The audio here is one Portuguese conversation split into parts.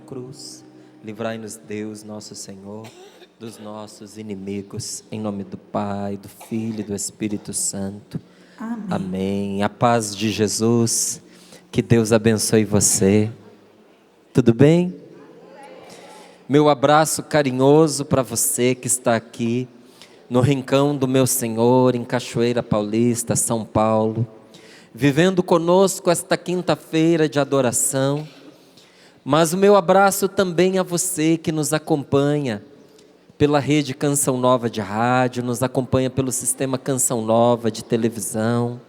cruz. Livrai-nos, Deus, nosso Senhor, dos nossos inimigos, em nome do Pai, do Filho e do Espírito Santo. Amém. Amém. A paz de Jesus, que Deus abençoe você. Tudo bem? Meu abraço carinhoso para você que está aqui no Rincão do Meu Senhor, em Cachoeira Paulista, São Paulo, vivendo conosco esta quinta-feira de adoração. Mas o meu abraço também a você que nos acompanha pela rede Canção Nova de rádio, nos acompanha pelo sistema Canção Nova de televisão.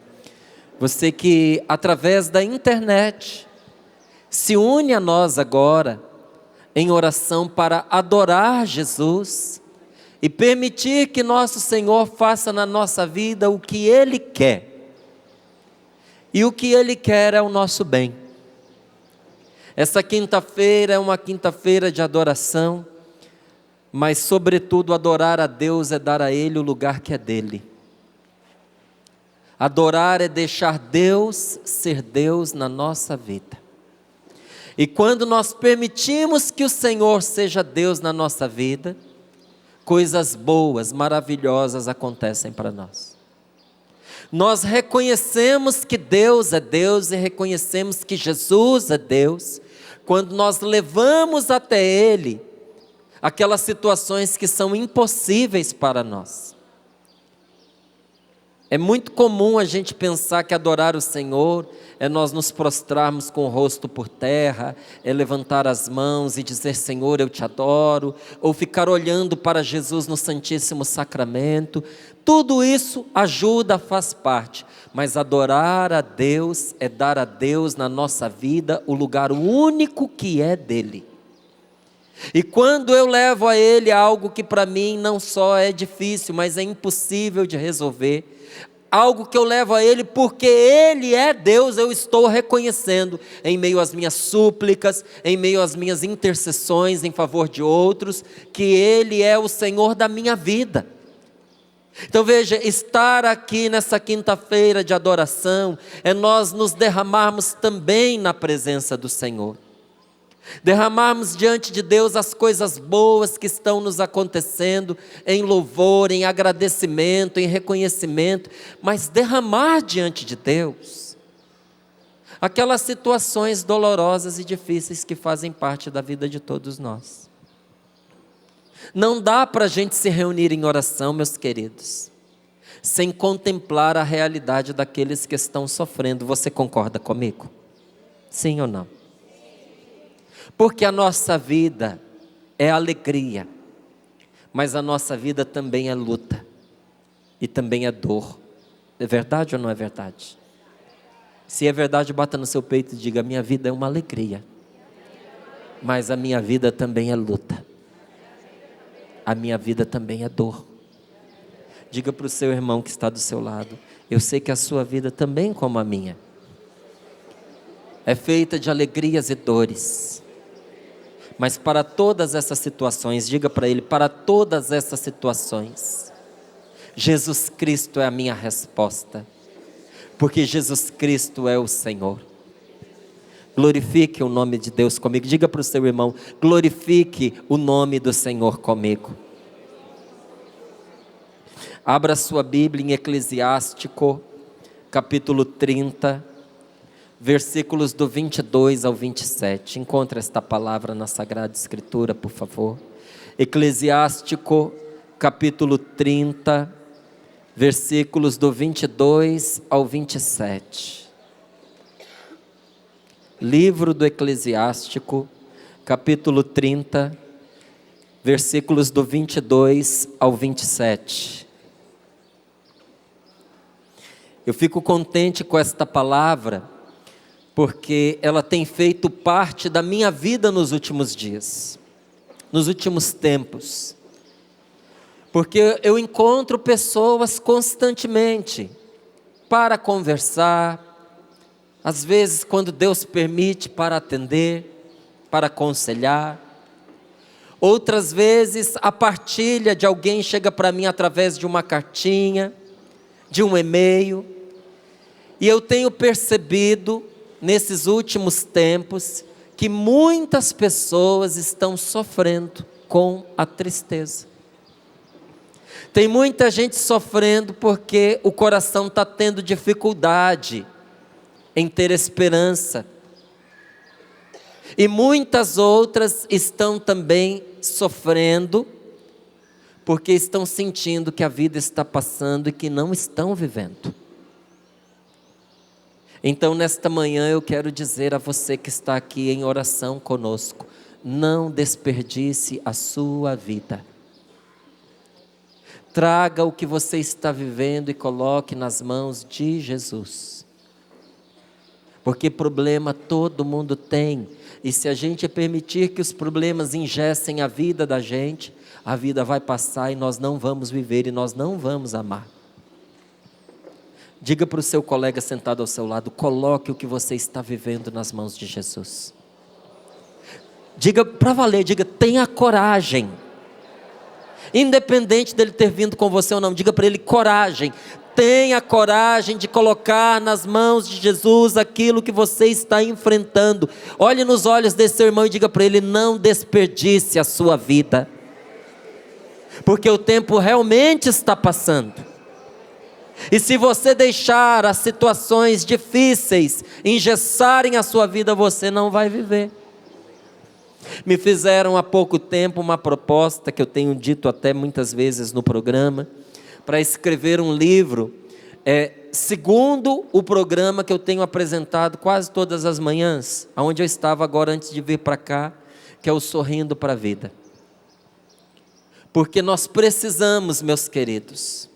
Você que através da internet se une a nós agora em oração para adorar Jesus e permitir que nosso Senhor faça na nossa vida o que Ele quer. E o que Ele quer é o nosso bem. Essa quinta-feira é uma quinta-feira de adoração, mas sobretudo adorar a Deus é dar a Ele o lugar que é dele. Adorar é deixar Deus ser Deus na nossa vida. E quando nós permitimos que o Senhor seja Deus na nossa vida, coisas boas, maravilhosas acontecem para nós. Nós reconhecemos que Deus é Deus e reconhecemos que Jesus é Deus, quando nós levamos até Ele aquelas situações que são impossíveis para nós. É muito comum a gente pensar que adorar o Senhor é nós nos prostrarmos com o rosto por terra, é levantar as mãos e dizer: Senhor, eu te adoro, ou ficar olhando para Jesus no Santíssimo Sacramento. Tudo isso ajuda, faz parte, mas adorar a Deus é dar a Deus na nossa vida o lugar único que é dele. E quando eu levo a Ele algo que para mim não só é difícil, mas é impossível de resolver, algo que eu levo a Ele porque Ele é Deus, eu estou reconhecendo em meio às minhas súplicas, em meio às minhas intercessões em favor de outros, que Ele é o Senhor da minha vida. Então veja, estar aqui nessa quinta-feira de adoração é nós nos derramarmos também na presença do Senhor. Derramarmos diante de Deus as coisas boas que estão nos acontecendo, em louvor, em agradecimento, em reconhecimento, mas derramar diante de Deus aquelas situações dolorosas e difíceis que fazem parte da vida de todos nós. Não dá para a gente se reunir em oração, meus queridos, sem contemplar a realidade daqueles que estão sofrendo. Você concorda comigo? Sim ou não? Porque a nossa vida é alegria, mas a nossa vida também é luta, e também é dor. É verdade ou não é verdade? Se é verdade, bata no seu peito e diga: minha vida é uma alegria, mas a minha vida também é luta. A minha vida também é dor. Diga para o seu irmão que está do seu lado: eu sei que a sua vida também, como a minha, é feita de alegrias e dores. Mas para todas essas situações, diga para ele: para todas essas situações, Jesus Cristo é a minha resposta, porque Jesus Cristo é o Senhor. Glorifique o nome de Deus comigo. Diga para o seu irmão: glorifique o nome do Senhor comigo. Abra sua Bíblia em Eclesiástico, capítulo 30, versículos do 22 ao 27. Encontre esta palavra na Sagrada Escritura, por favor. Eclesiástico, capítulo 30, versículos do 22 ao 27. Livro do Eclesiástico, capítulo 30, versículos do 22 ao 27. Eu fico contente com esta palavra, porque ela tem feito parte da minha vida nos últimos dias, nos últimos tempos. Porque eu encontro pessoas constantemente para conversar, às vezes, quando Deus permite, para atender, para aconselhar. Outras vezes, a partilha de alguém chega para mim através de uma cartinha, de um e-mail. E eu tenho percebido, nesses últimos tempos, que muitas pessoas estão sofrendo com a tristeza. Tem muita gente sofrendo porque o coração está tendo dificuldade em ter esperança. E muitas outras estão também sofrendo porque estão sentindo que a vida está passando e que não estão vivendo. Então, nesta manhã eu quero dizer a você que está aqui em oração conosco: não desperdice a sua vida. Traga o que você está vivendo e coloque nas mãos de Jesus. Porque problema todo mundo tem. E se a gente permitir que os problemas ingessem a vida da gente, a vida vai passar e nós não vamos viver e nós não vamos amar. Diga para o seu colega sentado ao seu lado: coloque o que você está vivendo nas mãos de Jesus. Diga para valer, diga: tenha coragem. Independente dele ter vindo com você ou não, diga para ele: coragem. Tenha coragem de colocar nas mãos de Jesus aquilo que você está enfrentando. Olhe nos olhos desse seu irmão e diga para ele: não desperdice a sua vida. Porque o tempo realmente está passando. E se você deixar as situações difíceis engessarem a sua vida, você não vai viver. Me fizeram há pouco tempo uma proposta, que eu tenho dito até muitas vezes no programa, para escrever um livro, segundo o programa que eu tenho apresentado quase todas as manhãs, onde eu estava agora antes de vir para cá, que é o Sorrindo para a Vida. Porque nós precisamos, meus queridos,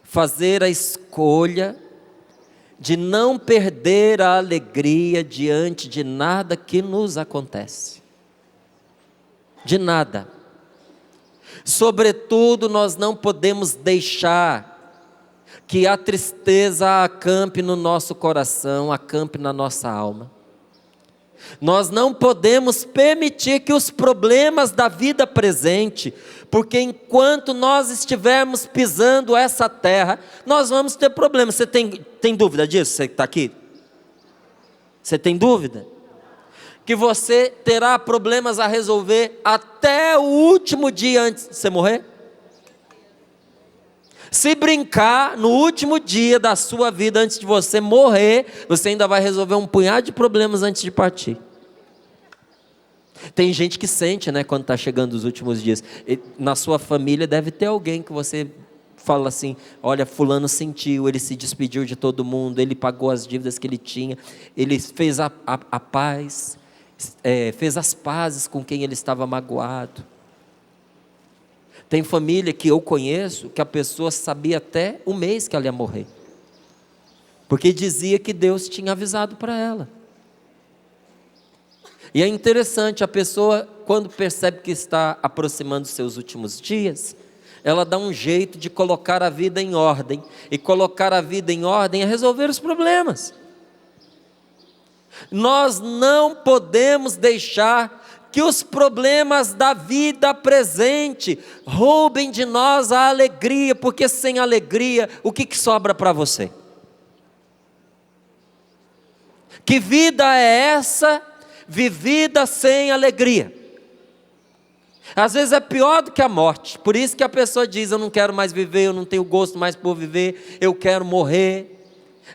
fazer a escolha de não perder a alegria diante de nada que nos acontece. De nada. Sobretudo, nós não podemos deixar que a tristeza acampe no nosso coração, acampe na nossa alma. Nós não podemos permitir que os problemas da vida presente, porque enquanto nós estivermos pisando essa terra, nós vamos ter problemas. Você tem dúvida disso, você que está aqui? Você tem dúvida? Que você terá problemas a resolver até o último dia antes de você morrer? Se brincar, no último dia da sua vida, antes de você morrer, você ainda vai resolver um punhado de problemas antes de partir. Tem gente que sente, né, quando está chegando os últimos dias. Na sua família deve ter alguém que você fala assim: olha, fulano sentiu, ele se despediu de todo mundo, ele pagou as dívidas que ele tinha, ele fez a paz, fez as pazes com quem ele estava magoado. Tem família que eu conheço, que a pessoa sabia até o mês que ela ia morrer, porque dizia que Deus tinha avisado para ela. E é interessante, a pessoa, quando percebe que está aproximando dos seus últimos dias, ela dá um jeito de colocar a vida em ordem, e colocar a vida em ordem é resolver os problemas. Nós não podemos deixar que os problemas da vida presente roubem de nós a alegria, porque sem alegria, o que sobra para você? Que vida é essa, vivida sem alegria? Às vezes é pior do que a morte. Por isso que a pessoa diz: eu não quero mais viver, eu não tenho gosto mais por viver, eu quero morrer.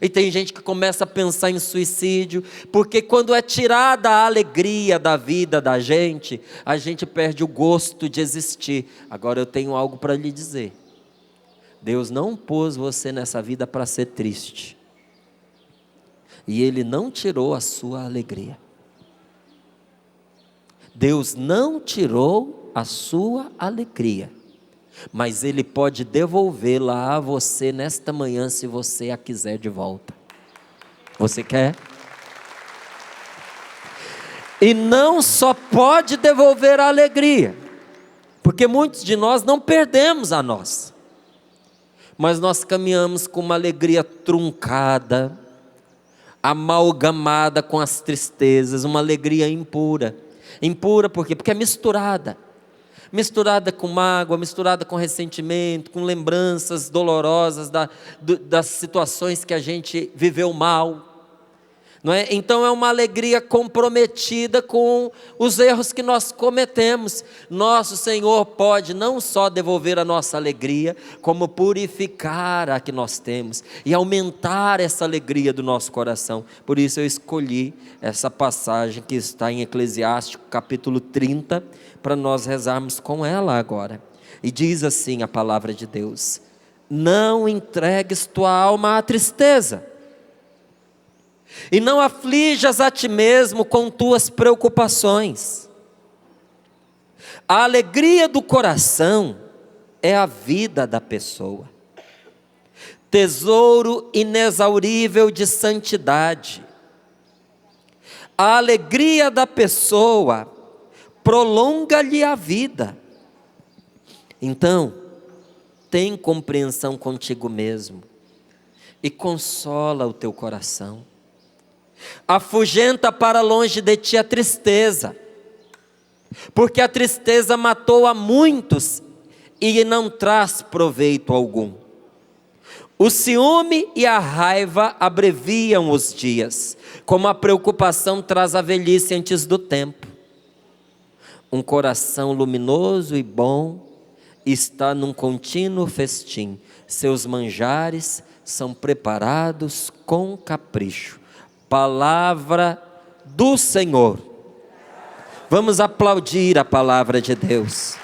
E tem gente que começa a pensar em suicídio, porque quando é tirada a alegria da vida da gente, a gente perde o gosto de existir. Agora eu tenho algo para lhe dizer: Deus não pôs você nessa vida para ser triste, e Ele não tirou a sua alegria. Deus não tirou a sua alegria, mas Ele pode devolvê-la a você nesta manhã, se você a quiser de volta. Você quer? E não só pode devolver a alegria, porque muitos de nós não perdemos a nossa, mas nós caminhamos com uma alegria truncada, amalgamada com as tristezas, uma alegria impura. Impura por quê? Porque é misturada com mágoa, misturada com ressentimento, com lembranças dolorosas das situações que a gente viveu mal. não é? Então é uma alegria comprometida com os erros que nós cometemos. Nosso Senhor pode não só devolver a nossa alegria, como purificar a que nós temos e aumentar essa alegria do nosso coração. Por isso eu escolhi essa passagem que está em Eclesiástico capítulo 30, para nós rezarmos com ela agora. E diz assim a palavra de Deus: não entregues tua alma à tristeza, e não aflijas a ti mesmo com tuas preocupações. A alegria do coração é a vida da pessoa, tesouro inexaurível de santidade. A alegria da pessoa prolonga-lhe a vida. Então, tem compreensão contigo mesmo e consola o teu coração. Afugenta para longe de ti a tristeza, porque a tristeza matou a muitos e não traz proveito algum. O ciúme e a raiva abreviam os dias, como a preocupação traz a velhice antes do tempo. Um coração luminoso e bom está num contínuo festim, seus manjares são preparados com capricho. Palavra do Senhor. Vamos aplaudir a palavra de Deus.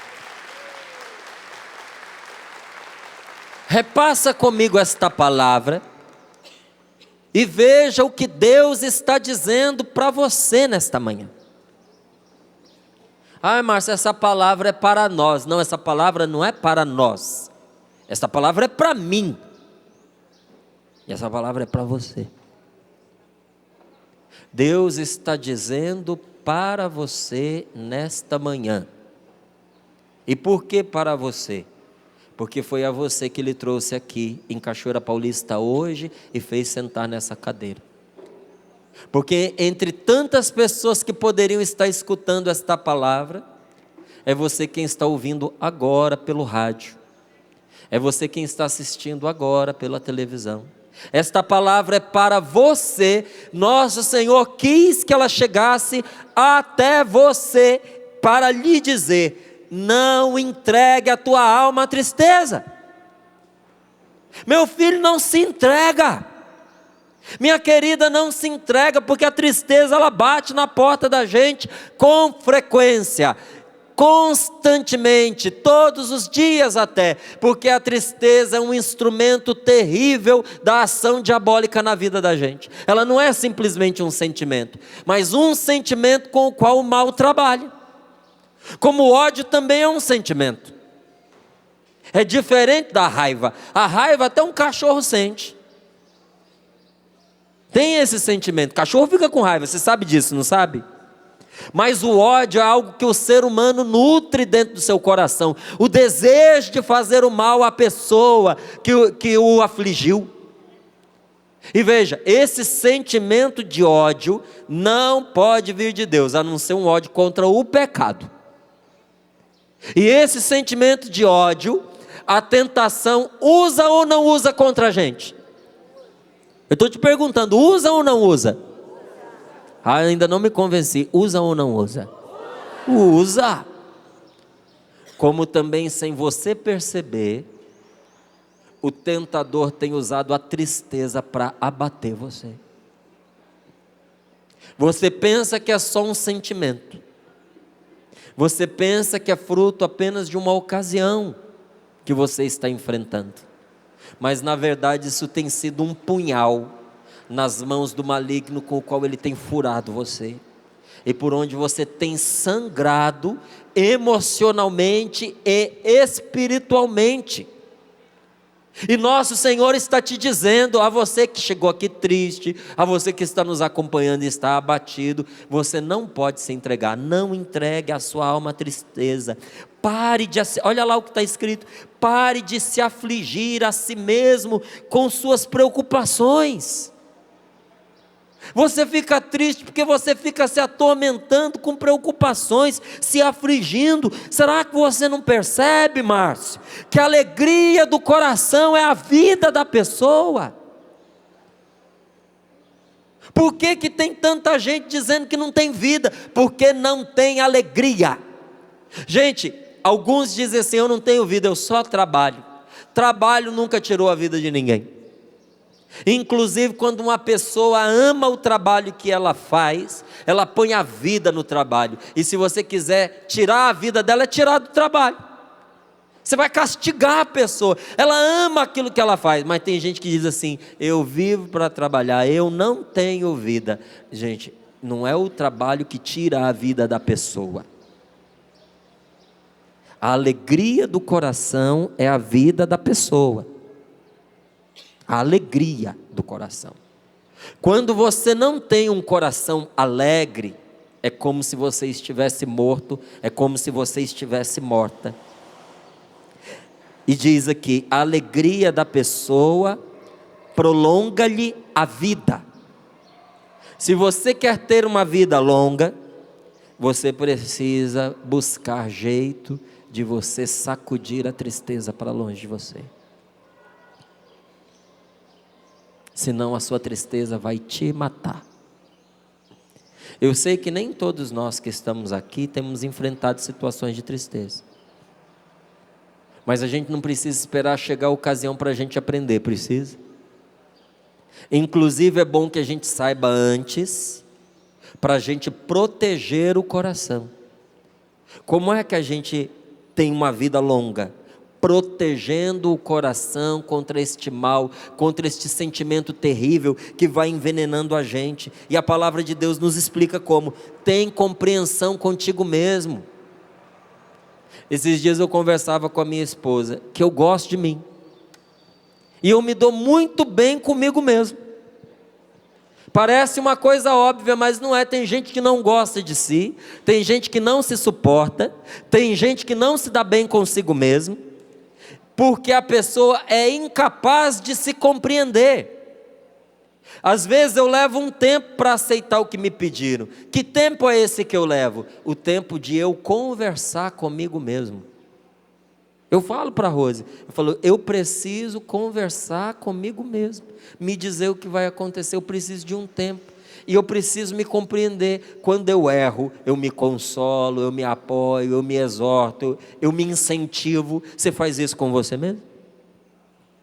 Repassa comigo esta palavra e veja o que Deus está dizendo para você nesta manhã. Ah, Márcio, essa palavra é para nós. Não, essa palavra não é para nós. Essa palavra é para mim. E essa palavra é para você. Deus está dizendo para você nesta manhã. E por que para você? Porque foi a você que Ele trouxe aqui em Cachoeira Paulista hoje e fez sentar nessa cadeira. Porque entre tantas pessoas que poderiam estar escutando esta palavra, é você quem está ouvindo agora pelo rádio, é você quem está assistindo agora pela televisão. Esta palavra é para você. Nosso Senhor quis que ela chegasse até você para lhe dizer: não entregue a tua alma à tristeza. Meu filho, não se entrega. Minha querida, não se entrega, porque a tristeza ela bate na porta da gente com frequência, constantemente, todos os dias até, porque a tristeza é um instrumento terrível da ação diabólica na vida da gente. Ela não é simplesmente um sentimento, mas um sentimento com o qual o mal trabalha. Como o ódio também é um sentimento. É diferente da raiva. A raiva até um cachorro sente. Tem esse sentimento. Cachorro fica com raiva, você sabe disso, não sabe? Mas o ódio é algo que o ser humano nutre dentro do seu coração. O desejo de fazer o mal à pessoa que o afligiu. E veja, esse sentimento de ódio não pode vir de Deus, a não ser um ódio contra o pecado. E esse sentimento de ódio, a tentação usa ou não usa contra a gente? Eu estou te perguntando, usa ou não usa? Ah, ainda não me convenci. Usa ou não usa? Usa. Como também, sem você perceber, o tentador tem usado a tristeza para abater você. Você pensa que é só um sentimento. Você pensa que é fruto apenas de uma ocasião que você está enfrentando. Mas na verdade isso tem sido um punhal nas mãos do maligno com o qual ele tem furado você. E por onde você tem sangrado emocionalmente e espiritualmente. E nosso Senhor está te dizendo, a você que chegou aqui triste, a você que está nos acompanhando e está abatido, você não pode se entregar, não entregue a sua alma à tristeza. Olha lá o que está escrito, pare de se afligir a si mesmo com suas preocupações. Você fica triste porque você fica se atormentando com preocupações, se afligindo. Será que você não percebe, Márcio, que a alegria do coração é a vida da pessoa? Por que que tem tanta gente dizendo que não tem vida? Porque não tem alegria. Gente, alguns dizem assim: eu não tenho vida, eu só trabalho. Trabalho nunca tirou a vida de ninguém. Inclusive, quando uma pessoa ama o trabalho que ela faz, ela põe a vida no trabalho. E se você quiser tirar a vida dela, é tirar do trabalho. Você vai castigar a pessoa. Ela ama aquilo que ela faz. Mas tem gente que diz assim: eu vivo para trabalhar, eu não tenho vida. Gente, não é o trabalho que tira a vida da pessoa. A alegria do coração é a vida da pessoa. A alegria do coração. Quando você não tem um coração alegre, é como se você estivesse morto, é como se você estivesse morta. E diz aqui: a alegria da pessoa prolonga-lhe a vida. Se você quer ter uma vida longa, você precisa buscar jeito de você sacudir a tristeza para longe de você. Senão a sua tristeza vai te matar. Eu sei que nem todos nós que estamos aqui temos enfrentado situações de tristeza. Mas a gente não precisa esperar chegar a ocasião para a gente aprender, precisa? Inclusive é bom que a gente saiba antes, para a gente proteger o coração. Como é que a gente tem uma vida longa? Protegendo o coração contra este mal, contra este sentimento terrível que vai envenenando a gente. E a palavra de Deus nos explica como: tem compreensão contigo mesmo. Esses dias eu conversava com a minha esposa, que eu gosto de mim, e eu me dou muito bem comigo mesmo. Parece uma coisa óbvia, mas não é. Tem gente que não gosta de si, tem gente que não se suporta, tem gente que não se dá bem consigo mesmo, porque a pessoa é incapaz de se compreender. Às vezes eu levo um tempo para aceitar o que me pediram. Que tempo é esse que eu levo? O tempo de eu conversar comigo mesmo. Eu falo para a Rose, eu preciso conversar comigo mesmo, me dizer o que vai acontecer. Eu preciso de um tempo, e eu preciso me compreender. Quando eu erro, eu me consolo, eu me apoio, eu me exorto, eu me incentivo. Você faz isso com você mesmo?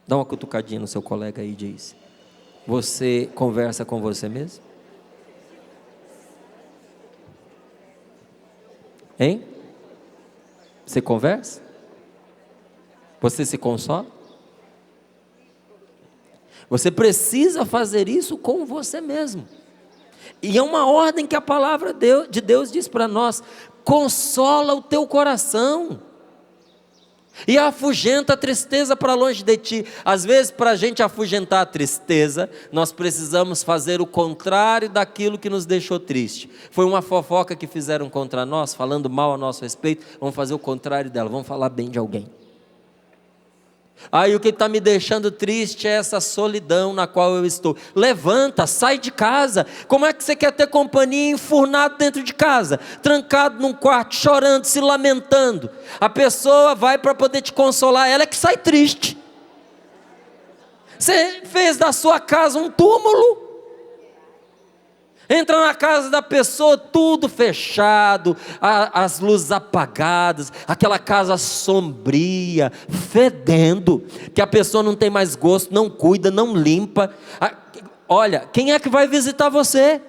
Dá uma cutucadinha no seu colega aí e diz: você conversa com você mesmo? Hein? Você conversa? Você se consola? Você precisa fazer isso com você mesmo. E é uma ordem que a palavra de Deus diz para nós: consola o teu coração e afugenta a tristeza para longe de ti. Às vezes, para a gente afugentar a tristeza, nós precisamos fazer o contrário daquilo que nos deixou triste. Foi uma fofoca que fizeram contra nós, falando mal a nosso respeito. Vamos fazer o contrário dela, vamos falar bem de alguém. Aí o que está me deixando triste é essa solidão na qual eu estou. Levanta, sai de casa. Como é que você quer ter companhia enfurnado dentro de casa, trancado num quarto, chorando, se lamentando? A pessoa vai para poder te consolar, ela é que sai triste. Você fez da sua casa um túmulo. Entra na casa da pessoa, tudo fechado, as luzes apagadas, aquela casa sombria, fedendo, que a pessoa não tem mais gosto, não cuida, não limpa. Olha, quem é que vai visitar você?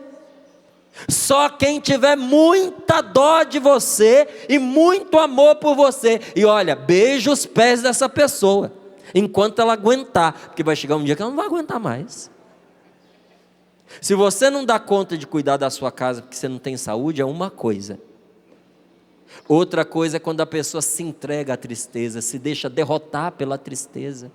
Só quem tiver muita dó de você e muito amor por você. E olha, beija os pés dessa pessoa, enquanto ela aguentar, porque vai chegar um dia que ela não vai aguentar mais. Se você não dá conta de cuidar da sua casa porque você não tem saúde, é uma coisa. Outra coisa é quando a pessoa se entrega à tristeza, se deixa derrotar pela tristeza.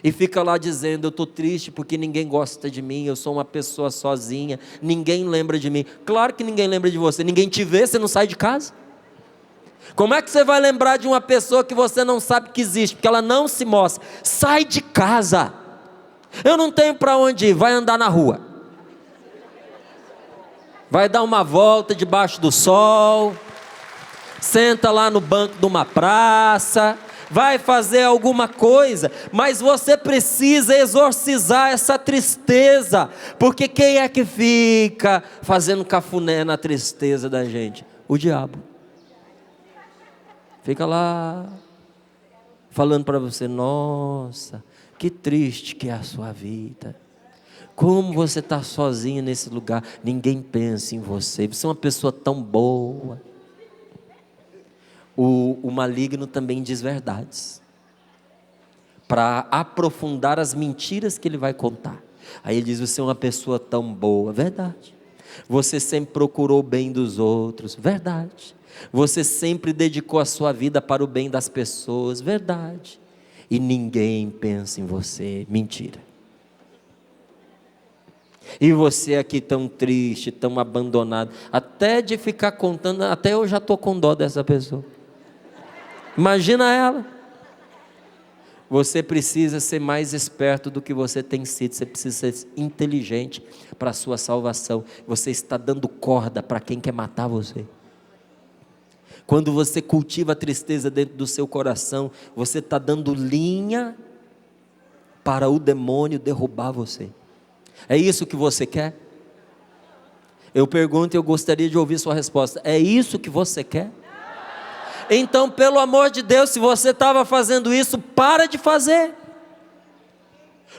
E fica lá dizendo: eu estou triste porque ninguém gosta de mim, eu sou uma pessoa sozinha, ninguém lembra de mim. Claro que ninguém lembra de você, ninguém te vê, você não sai de casa. Como é que você vai lembrar de uma pessoa que você não sabe que existe, porque ela não se mostra? Sai de casa. Eu não tenho para onde ir, vai andar na rua, vai dar uma volta debaixo do sol, senta lá no banco de uma praça, vai fazer alguma coisa, mas você precisa exorcizar essa tristeza, porque quem é que fica fazendo cafuné na tristeza da gente? O diabo. Fica lá, falando para você: nossa, que triste que é a sua vida, como você está sozinho nesse lugar, ninguém pensa em você, você é uma pessoa tão boa. O maligno também diz verdades, para aprofundar as mentiras que ele vai contar. Aí ele diz: você é uma pessoa tão boa, verdade. Você sempre procurou o bem dos outros, verdade. Você sempre dedicou a sua vida para o bem das pessoas, verdade. E ninguém pensa em você, mentira. E você aqui tão triste, tão abandonado, até de ficar contando, até eu já estou com dó dessa pessoa. Imagina ela. Você precisa ser mais esperto do que você tem sido, você precisa ser inteligente para a sua salvação. Você está dando corda para quem quer matar você. Quando você cultiva a tristeza dentro do seu coração, você está dando linha para o demônio derrubar você. É isso que você quer? Eu pergunto e eu gostaria de ouvir sua resposta. É isso que você quer? Então, pelo amor de Deus, se você estava fazendo isso, para de fazer.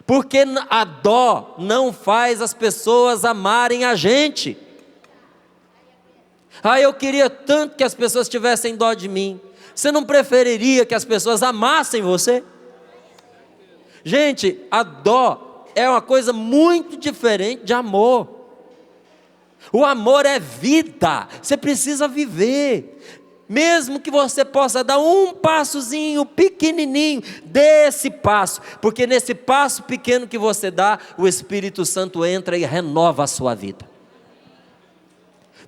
Porque a dó não faz as pessoas amarem a gente. Eu queria tanto que as pessoas tivessem dó de mim. Você não preferiria que as pessoas amassem você? Gente, a dó é uma coisa muito diferente de amor. O amor é vida, você precisa viver. Mesmo que você possa dar um passozinho pequenininho, dê esse passo, porque nesse passo pequeno que você dá, o Espírito Santo entra e renova a sua vida.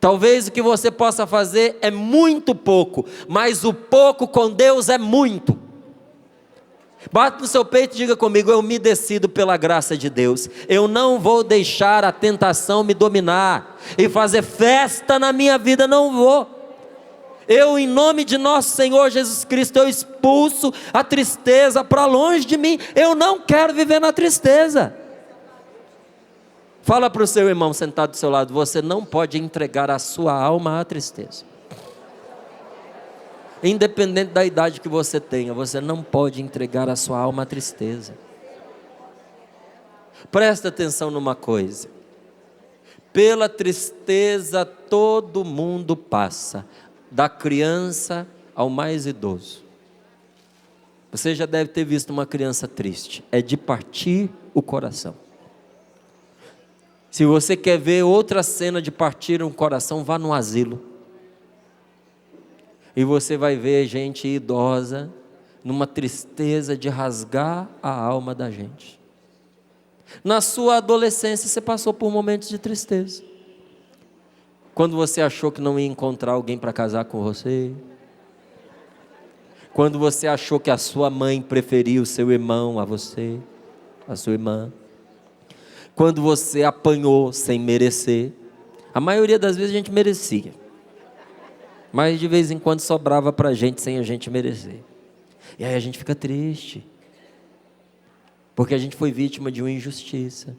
Talvez o que você possa fazer é muito pouco, mas o pouco com Deus é muito. Bate no seu peito e diga comigo: eu me decido pela graça de Deus. Eu não vou deixar a tentação me dominar e fazer festa na minha vida, não vou. Eu, em nome de nosso Senhor Jesus Cristo, eu expulso a tristeza para longe de mim. Eu não quero viver na tristeza. Fala para o seu irmão sentado do seu lado: você não pode entregar a sua alma à tristeza. Independente da idade que você tenha, você não pode entregar a sua alma à tristeza. Presta atenção numa coisa: pela tristeza todo mundo passa, da criança ao mais idoso. Você já deve ter visto uma criança triste, é de partir o coração. Se você quer ver outra cena de partir um coração, vá no asilo. E você vai ver gente idosa, numa tristeza de rasgar a alma da gente. Na sua adolescência você passou por momentos de tristeza. Quando você achou que não ia encontrar alguém para casar com você. Quando você achou que a sua mãe preferia o seu irmão a você, a sua irmã. Quando você apanhou sem merecer. A maioria das vezes a gente merecia, mas de vez em quando sobrava para a gente sem a gente merecer. E aí a gente fica triste, porque a gente foi vítima de uma injustiça.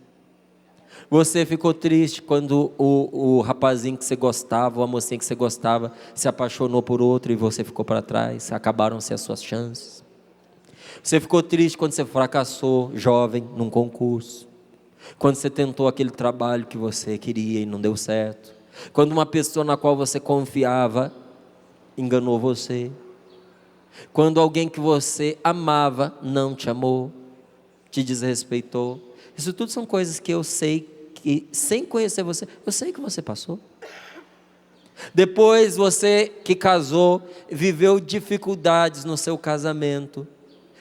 Você ficou triste quando o rapazinho que você gostava, ou a mocinha que você gostava, se apaixonou por outro e você ficou para trás, acabaram-se as suas chances. Você ficou triste quando você fracassou, jovem, num concurso. Quando você tentou aquele trabalho que você queria e não deu certo. Quando uma pessoa na qual você confiava enganou você. Quando alguém que você amava não te amou, te desrespeitou. Isso tudo são coisas que eu sei que, sem conhecer você, eu sei que você passou. Depois você que casou, viveu dificuldades no seu casamento,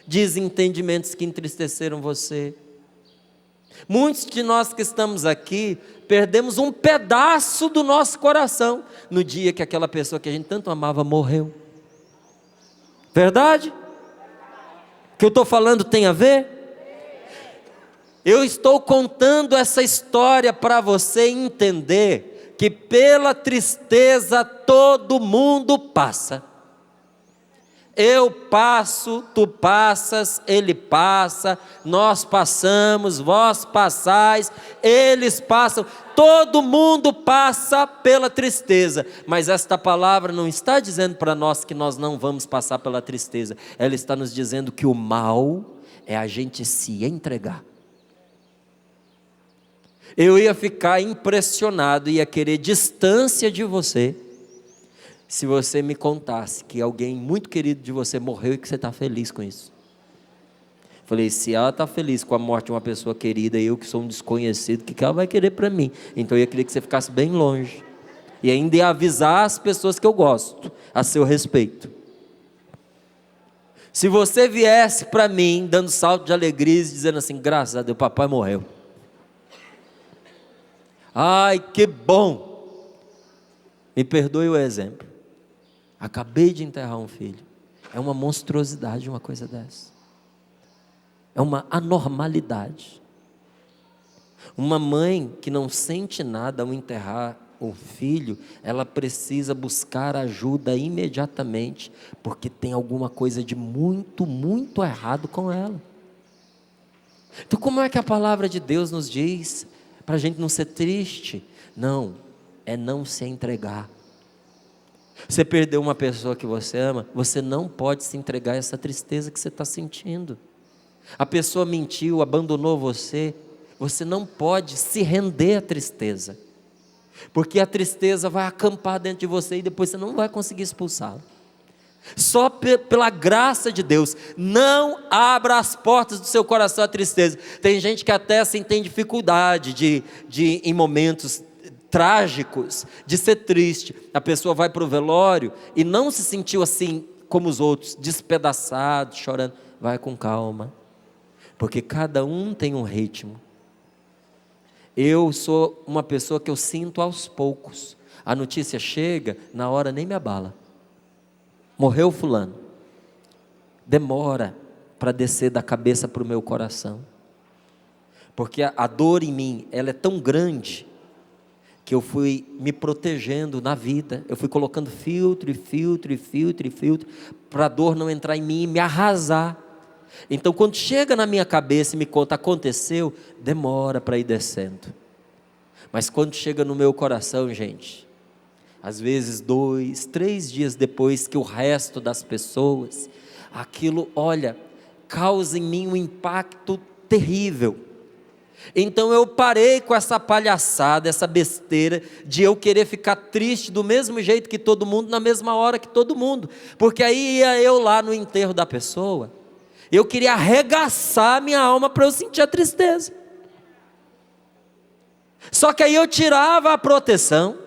desentendimentos que entristeceram você. Muitos de nós que estamos aqui, perdemos um pedaço do nosso coração, no dia que aquela pessoa que a gente tanto amava morreu. Verdade? O que eu estou falando tem a ver? Eu estou contando essa história para você entender que pela tristeza todo mundo passa. Eu passo, tu passas, ele passa, nós passamos, vós passais, eles passam, todo mundo passa pela tristeza, mas esta palavra não está dizendo para nós que nós não vamos passar pela tristeza, ela está nos dizendo que o mal é a gente se entregar. Eu ia ficar impressionado, ia querer distância de você, se você me contasse que alguém muito querido de você morreu e que você está feliz com isso. Falei, se ela está feliz com a morte de uma pessoa querida, e eu que sou um desconhecido, o que ela vai querer para mim? Então eu ia querer que você ficasse bem longe, e ainda ia avisar as pessoas que eu gosto, a seu respeito. Se você viesse para mim, dando salto de alegria, dizendo assim, graças a Deus, papai morreu. Ai, que bom. Me perdoe o exemplo. Acabei de enterrar um filho. É uma monstruosidade uma coisa dessa. É uma anormalidade. Uma mãe que não sente nada ao enterrar o filho, ela precisa buscar ajuda imediatamente, porque tem alguma coisa de muito, muito errado com ela. Então como é que a palavra de Deus nos diz para a gente não ser triste? Não, é não se entregar. Você perdeu uma pessoa que você ama, você não pode se entregar a essa tristeza que você está sentindo. A pessoa mentiu, abandonou você, você não pode se render à tristeza, porque a tristeza vai acampar dentro de você e depois você não vai conseguir expulsá-la. Só pela graça de Deus, não abra as portas do seu coração à tristeza. Tem gente que até assim tem dificuldade em momentos trágicos, de ser triste. A pessoa vai para o velório e não se sentiu assim como os outros, despedaçado, chorando. Vai com calma, porque cada um tem um ritmo. Eu sou uma pessoa que eu sinto aos poucos. A notícia chega, na hora nem me abala. Morreu fulano. Demora para descer da cabeça para o meu coração, porque a dor em mim, ela é tão grande, que eu fui me protegendo na vida, eu fui colocando filtro, para a dor não entrar em mim e me arrasar. Então quando chega na minha cabeça e me conta, aconteceu, demora para ir descendo. Mas quando chega no meu coração, gente, às vezes 2, 3 dias depois que o resto das pessoas, aquilo, olha, causa em mim um impacto terrível. Então eu parei com essa palhaçada, essa besteira de eu querer ficar triste do mesmo jeito que todo mundo, na mesma hora que todo mundo, porque aí ia eu lá no enterro da pessoa, eu queria arregaçar minha alma para eu sentir a tristeza. Só que aí eu tirava a proteção,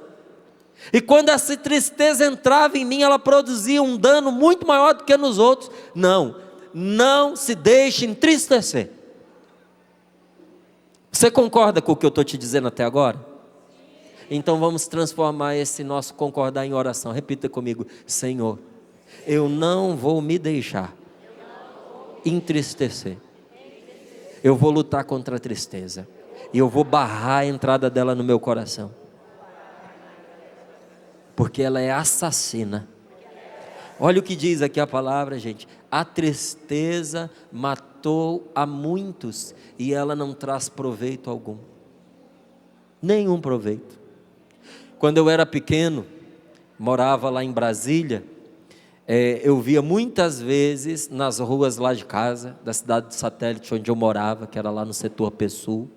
e quando essa tristeza entrava em mim, ela produzia um dano muito maior do que nos outros. Não se deixe entristecer. Você concorda com o que eu estou te dizendo até agora? Então vamos transformar esse nosso concordar em oração. Repita comigo: Senhor, eu não vou me deixar entristecer. Eu vou lutar contra a tristeza, e eu vou barrar a entrada dela no meu coração, porque ela é assassina. Olha o que diz aqui a palavra, gente. A tristeza matou a muitos, e ela não traz proveito algum. Nenhum proveito. Quando eu era pequeno, morava lá em Brasília, eu via muitas vezes nas ruas lá de casa, da cidade de Satélite onde eu morava, que era lá no setor Pessul,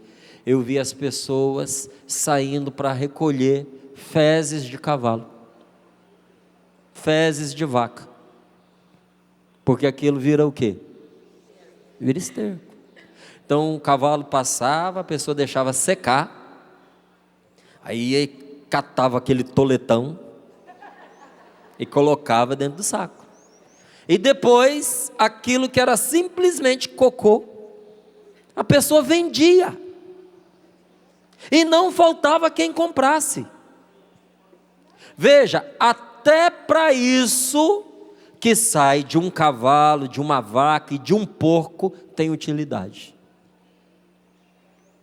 eu via as pessoas saindo para recolher fezes de cavalo, fezes de vaca, porque aquilo vira o quê? Vira esterco. Então o cavalo passava, a pessoa deixava secar, aí catava aquele toletão e colocava dentro do saco, e depois aquilo que era simplesmente cocô, a pessoa vendia, e não faltava quem comprasse. Veja, até para isso que sai de um cavalo, de uma vaca e de um porco tem utilidade.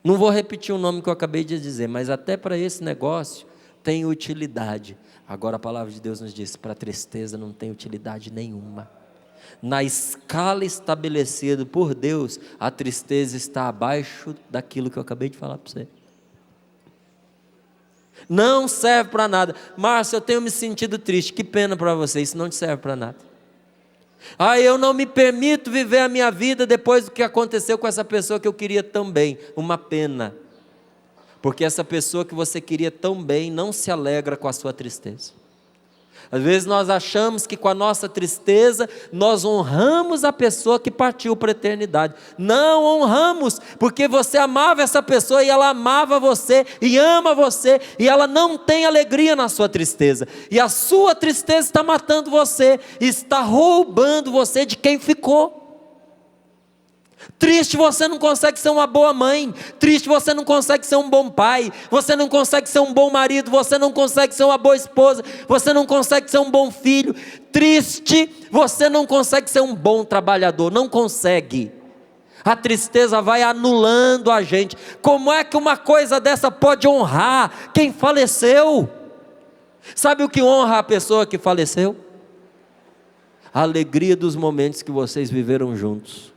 Não vou repetir o nome que eu acabei de dizer, mas até para esse negócio tem utilidade. Agora a palavra de Deus nos diz: para a tristeza não tem utilidade nenhuma. Na escala estabelecida por Deus, a tristeza está abaixo daquilo que eu acabei de falar para você. Não serve para nada. Márcio, eu tenho me sentido triste. Que pena para você, isso não te serve para nada. Eu não me permito viver a minha vida depois do que aconteceu com essa pessoa que eu queria tão bem. Uma pena. Porque essa pessoa que você queria tão bem não se alegra com a sua tristeza. Às vezes nós achamos que com a nossa tristeza nós honramos a pessoa que partiu para a eternidade. Não honramos, porque você amava essa pessoa e ela amava você e ama você, e ela não tem alegria na sua tristeza, e a sua tristeza está matando você, está roubando você de quem ficou. Triste você não consegue ser uma boa mãe, triste você não consegue ser um bom pai, você não consegue ser um bom marido, você não consegue ser uma boa esposa, você não consegue ser um bom filho, triste você não consegue ser um bom trabalhador, não consegue. A tristeza vai anulando a gente. Como é que uma coisa dessa pode honrar quem faleceu? Sabe o que honra a pessoa que faleceu? A alegria dos momentos que vocês viveram juntos.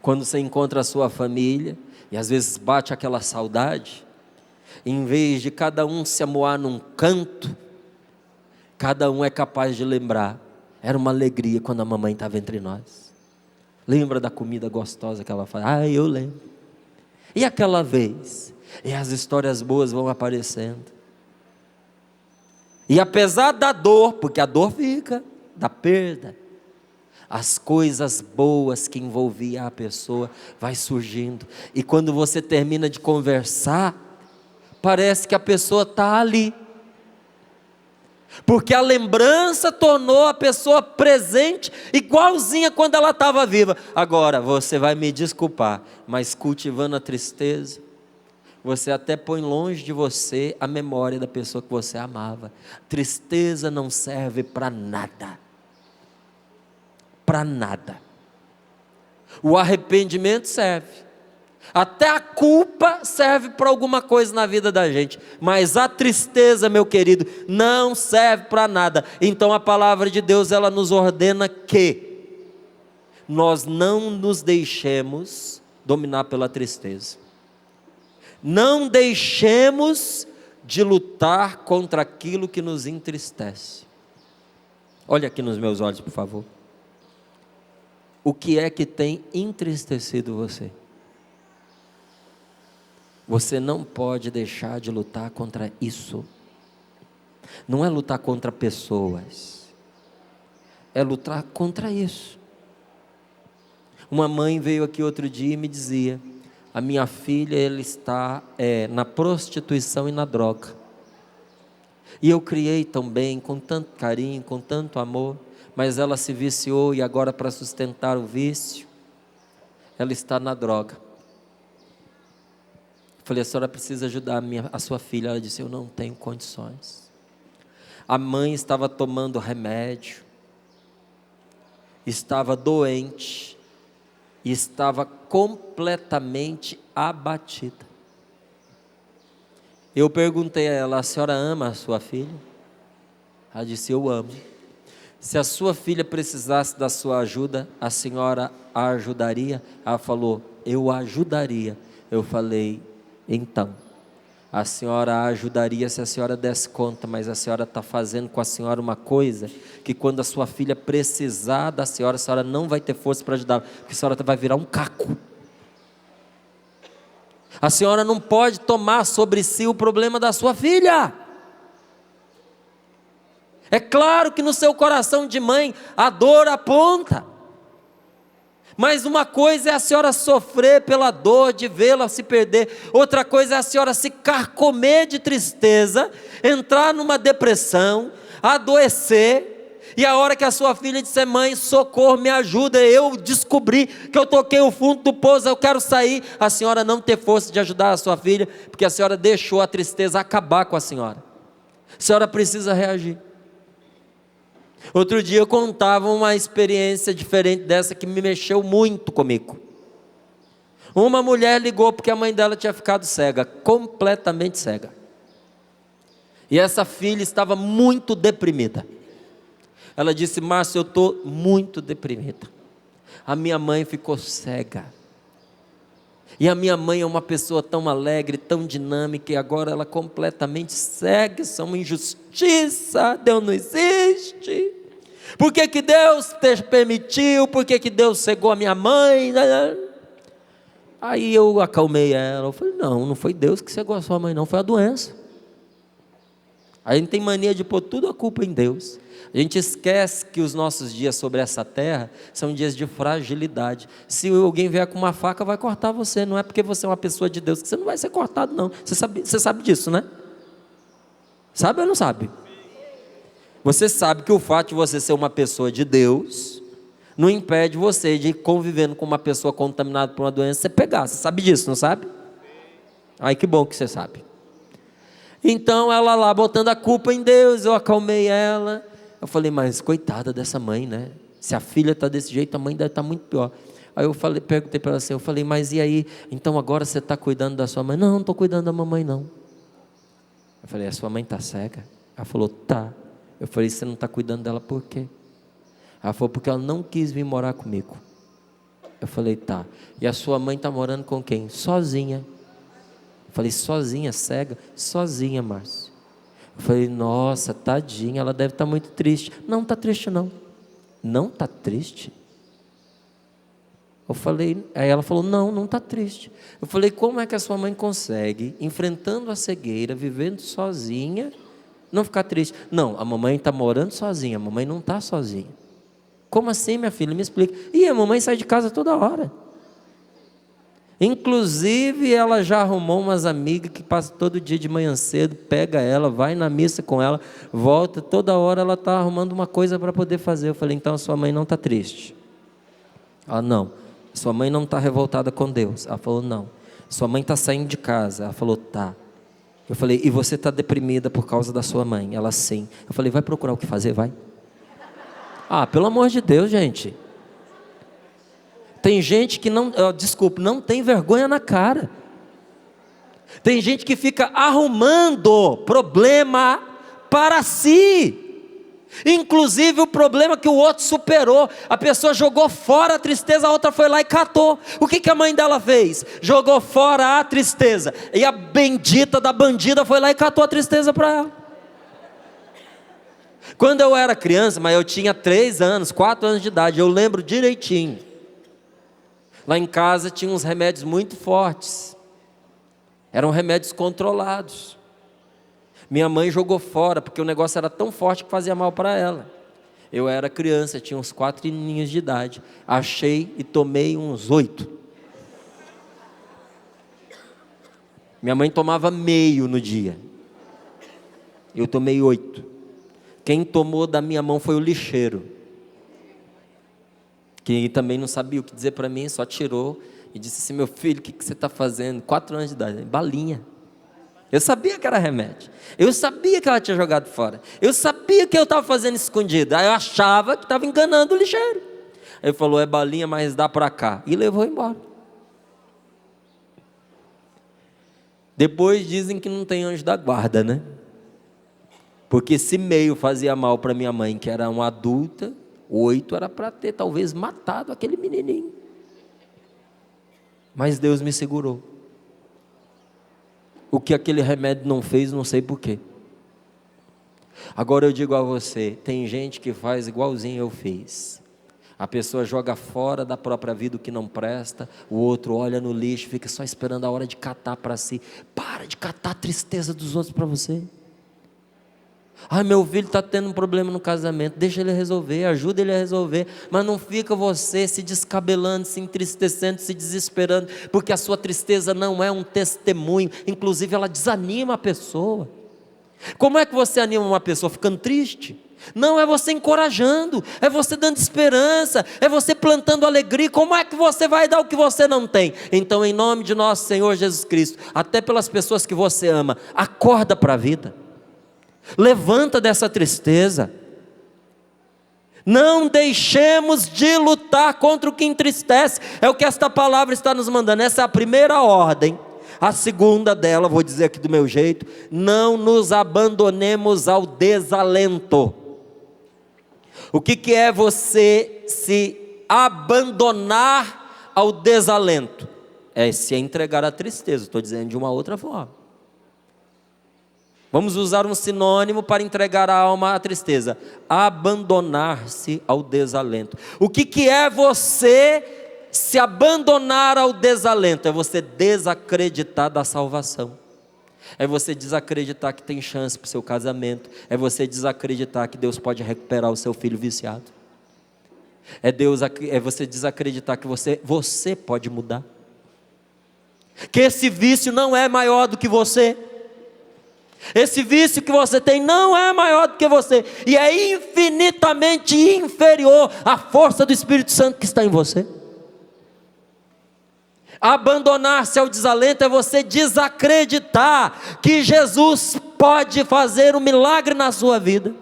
Quando você encontra a sua família, e às vezes bate aquela saudade, em vez de cada um se amoar num canto, cada um é capaz de lembrar, era uma alegria quando a mamãe estava entre nós. Lembra da comida gostosa que ela faz? Eu lembro. E aquela vez? E as histórias boas vão aparecendo. E apesar da dor, porque a dor fica, da perda, as coisas boas que envolvia a pessoa vai surgindo, e quando você termina de conversar, parece que a pessoa está ali, porque a lembrança tornou a pessoa presente, igualzinha quando ela estava viva. Agora, você vai me desculpar, mas cultivando a tristeza, você até põe longe de você a memória da pessoa que você amava. Tristeza não serve para nada. Para nada. O arrependimento serve, até a culpa serve para alguma coisa na vida da gente, mas a tristeza, meu querido, não serve para nada. Então a palavra de Deus, ela nos ordena que nós não nos deixemos dominar pela tristeza, não deixemos de lutar contra aquilo que nos entristece. Olha aqui nos meus olhos, por favor. O que é que tem entristecido você? Você não pode deixar de lutar contra isso. Não é lutar contra pessoas, é lutar contra isso. Uma mãe veio aqui outro dia e me dizia: a minha filha, ela está na prostituição e na droga. E eu criei tão bem, com tanto carinho, com tanto amor, mas ela se viciou e agora, para sustentar o vício, ela está na droga. Falei: a senhora precisa ajudar a sua filha. Ela disse: eu não tenho condições. A mãe estava tomando remédio, estava doente, e estava completamente abatida. Eu perguntei a ela: a senhora ama a sua filha? Ela disse: eu amo. Se a sua filha precisasse da sua ajuda, a senhora a ajudaria? Ela falou: eu a ajudaria. Eu falei: então, a senhora a ajudaria se a senhora desse conta, mas a senhora está fazendo com a senhora uma coisa, que quando a sua filha precisar da senhora, a senhora não vai ter força para ajudar, porque a senhora vai virar um caco. A senhora não pode tomar sobre si o problema da sua filha. É claro que no seu coração de mãe a dor aponta, mas uma coisa é a senhora sofrer pela dor de vê-la se perder, outra coisa é a senhora se carcomer de tristeza, entrar numa depressão, adoecer, e a hora que a sua filha disser: mãe, socorro, me ajuda, eu descobri que eu toquei o fundo do poço, eu quero sair, a senhora não ter força de ajudar a sua filha, porque a senhora deixou a tristeza acabar com a senhora. A senhora precisa reagir. Outro dia eu contava uma experiência diferente dessa que me mexeu muito comigo. Uma mulher ligou porque a mãe dela tinha ficado cega, completamente cega. E essa filha estava muito deprimida. Ela disse: Márcio, eu estou muito deprimida. A minha mãe ficou cega. E a minha mãe é uma pessoa tão alegre, tão dinâmica, e agora ela é completamente cega. Isso é uma injustiça. Deus não existe. Por que que Deus permitiu? Por que que Deus cegou a minha mãe? Aí eu acalmei ela. Eu falei: não foi Deus que cegou a sua mãe, não, foi a doença. A gente tem mania de pôr tudo a culpa em Deus. A gente esquece que os nossos dias sobre essa terra são dias de fragilidade. Se alguém vier com uma faca, vai cortar você. Não é porque você é uma pessoa de Deus que você não vai ser cortado, não. Você sabe disso, né? Sabe ou não sabe? Você sabe que o fato de você ser uma pessoa de Deus não impede você de ir convivendo com uma pessoa contaminada por uma doença, você pegar. Você sabe disso, não sabe? Ai, que bom que você sabe. Então ela lá botando a culpa em Deus, eu acalmei ela. Eu falei: mas coitada dessa mãe, né? Se a filha está desse jeito, a mãe deve estar muito pior. Aí eu perguntei para ela assim, eu falei: mas e aí, então agora você está cuidando da sua mãe? Não estou cuidando da mamãe não. Eu falei: a sua mãe está cega? Ela falou: tá. Eu falei: você não está cuidando dela por quê? Ela falou: porque ela não quis vir morar comigo. Eu falei: tá. E a sua mãe está morando com quem? Sozinha. Eu falei: sozinha, cega? Sozinha, Márcio. Eu falei: nossa, tadinha, ela deve estar muito triste. Não está triste não. Não está triste? Eu falei, aí ela falou: não está triste. Eu falei: como é que a sua mãe consegue, enfrentando a cegueira, vivendo sozinha, não ficar triste? Não, a mamãe está morando sozinha, a mamãe não está sozinha. Como assim, minha filha? Me explica. E a mamãe sai de casa toda hora. Inclusive ela já arrumou umas amigas que passam todo dia de manhã cedo, pega ela, vai na missa com ela, volta, toda hora ela está arrumando uma coisa para poder fazer. Eu falei: então a sua mãe não está triste? Ela: não. Sua mãe não está revoltada com Deus? Ela falou: não. Sua mãe está saindo de casa? Ela falou: tá. Eu falei: e você está deprimida por causa da sua mãe? Ela: sim. Eu falei: vai procurar o que fazer, vai. Ah, pelo amor de Deus, gente. Tem gente que não tem vergonha na cara. Tem gente que fica arrumando problema para si. Inclusive o problema que o outro superou. A pessoa jogou fora a tristeza, a outra foi lá e catou. O que a mãe dela fez? Jogou fora a tristeza. E a bendita da bandida foi lá e catou a tristeza para ela. Quando eu era criança, mas eu tinha 3 anos, 4 anos de idade, eu lembro direitinho. Lá em casa tinha uns remédios muito fortes. Eram remédios controlados. Minha mãe jogou fora, porque o negócio era tão forte que fazia mal para ela. Eu era criança, tinha uns 4 aninhos de idade. Achei e tomei uns 8. Minha mãe tomava meio no dia. Eu tomei 8. Quem tomou da minha mão foi o lixeiro, que também não sabia o que dizer para mim, só tirou e disse assim: meu filho, o que você está fazendo? 4 anos de idade, balinha. Eu sabia que era remédio, eu sabia que ela tinha jogado fora, eu sabia que eu estava fazendo escondido, aí eu achava que estava enganando o lixeiro. Aí ele falou: é balinha, mas dá para cá, e levou embora. Depois dizem que não tem anjo da guarda, né? Porque se meio fazia mal para minha mãe, que era uma adulta, 8 era para ter talvez matado aquele menininho. Mas Deus me segurou. O que aquele remédio não fez, não sei porquê. Agora eu digo a você, tem gente que faz igualzinho eu fiz. A pessoa joga fora da própria vida o que não presta, o outro olha no lixo, fica só esperando a hora de catar para si. Para de catar a tristeza dos outros para você. Ai, meu filho está tendo um problema no casamento, deixa ele resolver, ajuda ele a resolver, mas não fica você se descabelando, se entristecendo, se desesperando, porque a sua tristeza não é um testemunho, inclusive ela desanima a pessoa. Como é que você anima uma pessoa ficando triste? Não, é você encorajando, é você dando esperança, é você plantando alegria. Como é que você vai dar o que você não tem? Então, em nome de nosso Senhor Jesus Cristo, até pelas pessoas que você ama, acorda para a vida. Levanta dessa tristeza. Não deixemos de lutar contra o que entristece. É o que esta palavra está nos mandando. Essa é a primeira ordem. A segunda dela, vou dizer aqui do meu jeito: não nos abandonemos ao desalento. O que é você se abandonar ao desalento? É se entregar à tristeza, estou dizendo de uma outra forma. Vamos usar um sinônimo para entregar a alma à tristeza: abandonar-se ao desalento. O que é você se abandonar ao desalento? É você desacreditar da salvação. É você desacreditar que tem chance para o seu casamento. É você desacreditar que Deus pode recuperar o seu filho viciado. É você desacreditar que você pode mudar. Que esse vício não é maior do que você. Esse vício que você tem não é maior do que você. E é infinitamente inferior à força do Espírito Santo que está em você. Abandonar-se ao desalento é você desacreditar que Jesus pode fazer um milagre na sua vida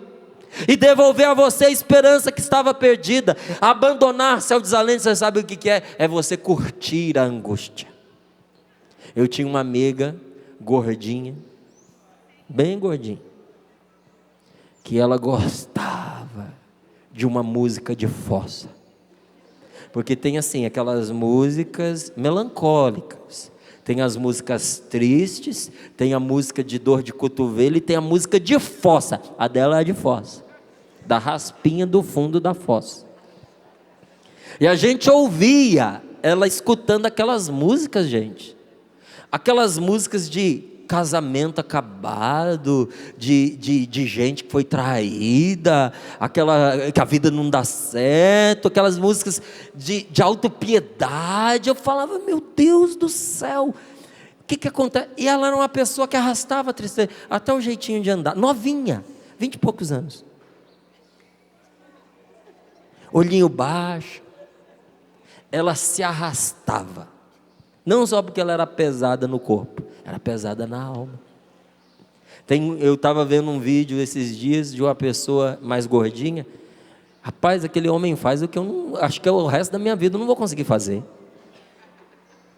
e devolver a você a esperança que estava perdida. Abandonar-se ao desalento, você sabe o que é? É você curtir a angústia. Eu tinha uma amiga gordinha, bem gordinha, que ela gostava de uma música de fossa. Porque tem assim, aquelas músicas melancólicas, tem as músicas tristes, tem a música de dor de cotovelo e tem a música de fossa. A dela é de fossa, da raspinha do fundo da fossa. E a gente ouvia ela escutando aquelas músicas, gente. Aquelas músicas de casamento acabado, de gente que foi traída, que a vida não dá certo, aquelas músicas de autopiedade. Eu falava, meu Deus do céu, o que acontece? E ela era uma pessoa que arrastava a tristeza, até o jeitinho de andar, novinha, 20 e poucos anos, olhinho baixo, ela se arrastava, não só porque ela era pesada no corpo, era pesada na alma. Eu estava vendo um vídeo esses dias de uma pessoa mais gordinha. Rapaz, aquele homem faz o que eu não, acho que o resto da minha vida eu não vou conseguir fazer.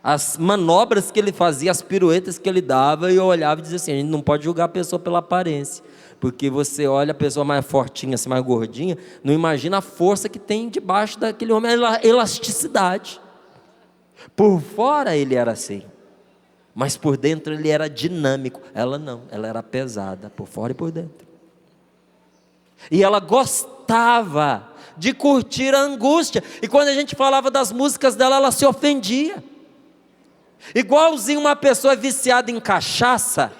As manobras que ele fazia, as piruetas que ele dava, e eu olhava e dizia assim, a gente não pode julgar a pessoa pela aparência, porque você olha a pessoa mais fortinha, assim, mais gordinha, não imagina a força que tem debaixo daquele homem, a elasticidade. Por fora ele era assim, mas por dentro ele era dinâmico. Ela não, ela era pesada, por fora e por dentro. E ela gostava de curtir a angústia. E quando a gente falava das músicas dela, ela se ofendia. Igualzinho uma pessoa viciada em cachaça,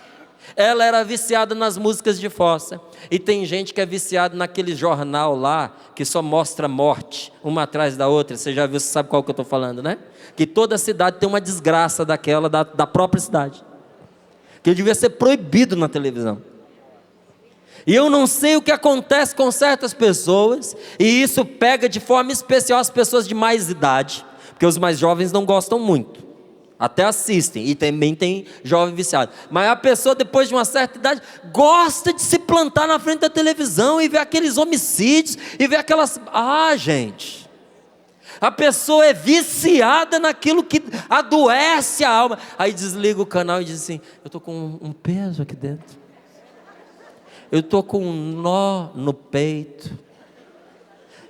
ela era viciada nas músicas de fossa. E tem gente que é viciada naquele jornal lá, que só mostra morte, uma atrás da outra. Você já viu, você sabe qual que eu estou falando, né? Que toda cidade tem uma desgraça daquela, da própria cidade, que devia ser proibido na televisão. E eu não sei o que acontece com certas pessoas, e isso pega de forma especial as pessoas de mais idade, porque os mais jovens não gostam muito, até assistem, e também tem jovem viciado, mas a pessoa depois de uma certa idade gosta de se plantar na frente da televisão e ver aqueles homicídios, e ver aquelas, gente, a pessoa é viciada naquilo que adoece a alma. Aí desliga o canal e diz assim, eu estou com um peso aqui dentro, eu estou com um nó no peito,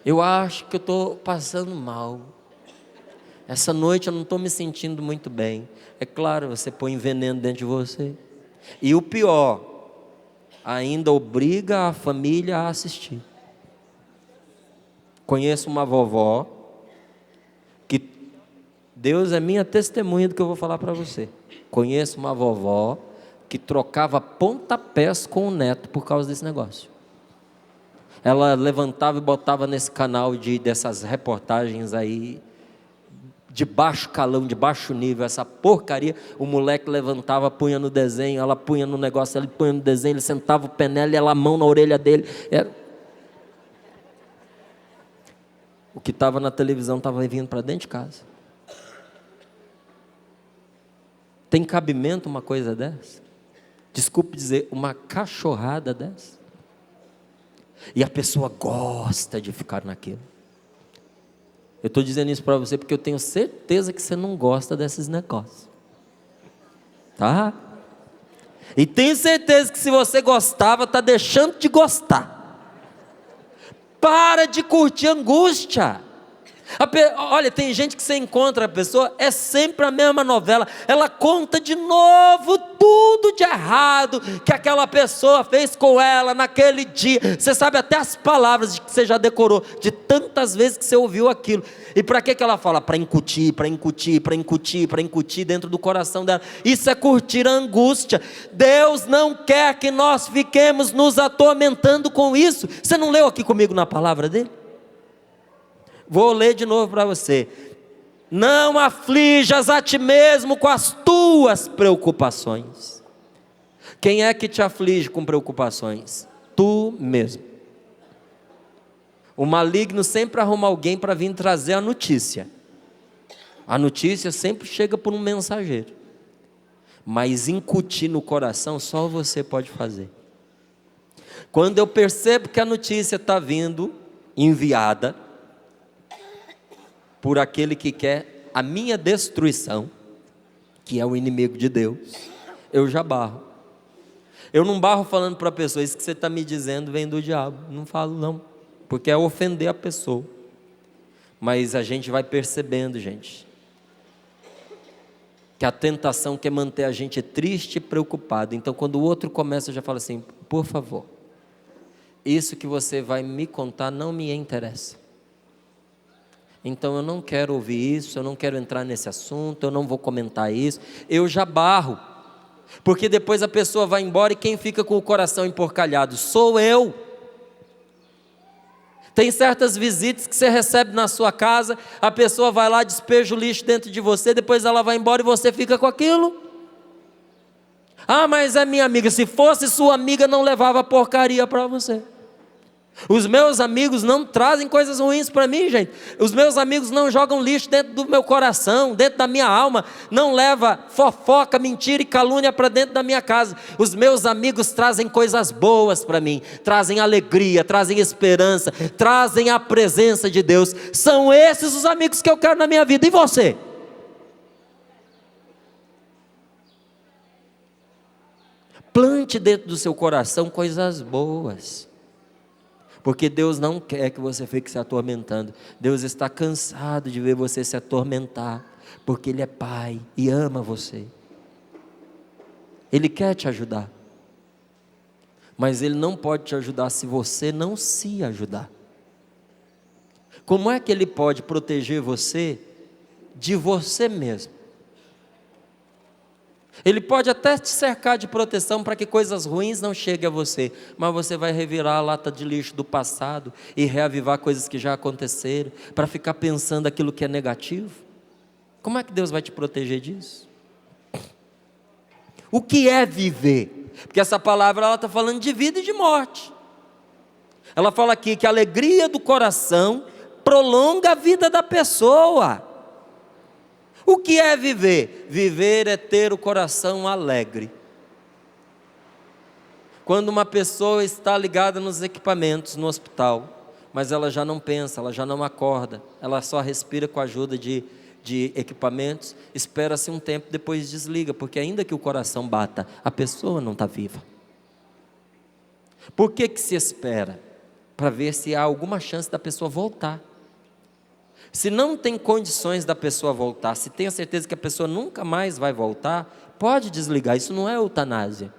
eu acho que eu estou passando mal, essa noite eu não estou me sentindo muito bem. É claro, você põe veneno dentro de você. E o pior, ainda obriga a família a assistir. Conheço uma vovó, que Deus é minha testemunha do que eu vou falar para você. Conheço uma vovó que trocava pontapés com o neto por causa desse negócio. Ela levantava e botava nesse canal dessas reportagens aí, de baixo calão, de baixo nível, essa porcaria. O moleque levantava, punha no desenho, ela punha no negócio, ele punha no desenho, ele sentava o pé nela e ela a mão na orelha dele. O que estava na televisão estava vindo para dentro de casa. Tem cabimento uma coisa dessa? Desculpe dizer, uma cachorrada dessa? E a pessoa gosta de ficar naquilo. Eu estou dizendo isso para você porque eu tenho certeza que você não gosta desses negócios, tá? E tenho certeza que se você gostava, está deixando de gostar. Para de curtir angústia. Olha, tem gente que você encontra a pessoa, é sempre a mesma novela. Ela conta de novo tudo de errado que aquela pessoa fez com ela naquele dia. Você sabe até as palavras que você já decorou, de tantas vezes que você ouviu aquilo. E para que ela fala? Para incutir dentro do coração dela. Isso é curtir a angústia. Deus não quer que nós fiquemos nos atormentando com isso. Você não leu aqui comigo na palavra dele? Vou ler de novo para você. Não aflijas a ti mesmo com as tuas preocupações. Quem é que te aflige com preocupações? Tu mesmo. O maligno sempre arruma alguém para vir trazer a notícia. A notícia sempre chega por um mensageiro. Mas incutir no coração só você pode fazer. Quando eu percebo que a notícia está vindo enviada por aquele que quer a minha destruição, que é o inimigo de Deus, eu já barro. Eu não barro falando para a pessoa, isso que você está me dizendo vem do diabo. Não falo não, porque é ofender a pessoa. Mas a gente vai percebendo, gente, que a tentação quer manter a gente triste e preocupado. Então quando o outro começa, eu já falo assim, por favor, isso que você vai me contar não me interessa. Então eu não quero ouvir isso, eu não quero entrar nesse assunto, eu não vou comentar isso. Eu já barro, porque depois a pessoa vai embora e quem fica com o coração emporcalhado sou eu. Tem certas visitas que você recebe na sua casa, a pessoa vai lá, despeja o lixo dentro de você, depois ela vai embora e você fica com aquilo. Ah, mas é minha amiga. Se fosse sua amiga, não levava porcaria para você. Os meus amigos não trazem coisas ruins para mim, gente. Os meus amigos não jogam lixo dentro do meu coração, dentro da minha alma. Não leva fofoca, mentira e calúnia para dentro da minha casa. Os meus amigos trazem coisas boas para mim. Trazem alegria, trazem esperança, trazem a presença de Deus. São esses os amigos que eu quero na minha vida. E você? Plante dentro do seu coração coisas boas. Porque Deus não quer que você fique se atormentando. Deus está cansado de ver você se atormentar. Porque Ele é Pai e ama você. Ele quer te ajudar. Mas Ele não pode te ajudar se você não se ajudar. Como é que Ele pode proteger você de você mesmo? Ele pode até te cercar de proteção para que coisas ruins não cheguem a você, mas você vai revirar a lata de lixo do passado e reavivar coisas que já aconteceram, para ficar pensando aquilo que é negativo. Como é que Deus vai te proteger disso? O que é viver? Porque essa palavra ela está falando de vida e de morte. Ela fala aqui que a alegria do coração prolonga a vida da pessoa. O que é viver? Viver é ter o coração alegre. Quando uma pessoa está ligada nos equipamentos no hospital, mas ela já não pensa, ela já não acorda, ela só respira com a ajuda de equipamentos, espera-se um tempo, depois desliga, porque ainda que o coração bata, a pessoa não está viva. Por que se espera? Para ver se há alguma chance da pessoa voltar. Se não tem condições da pessoa voltar, se tem a certeza que a pessoa nunca mais vai voltar, pode desligar. Isso não é eutanásia.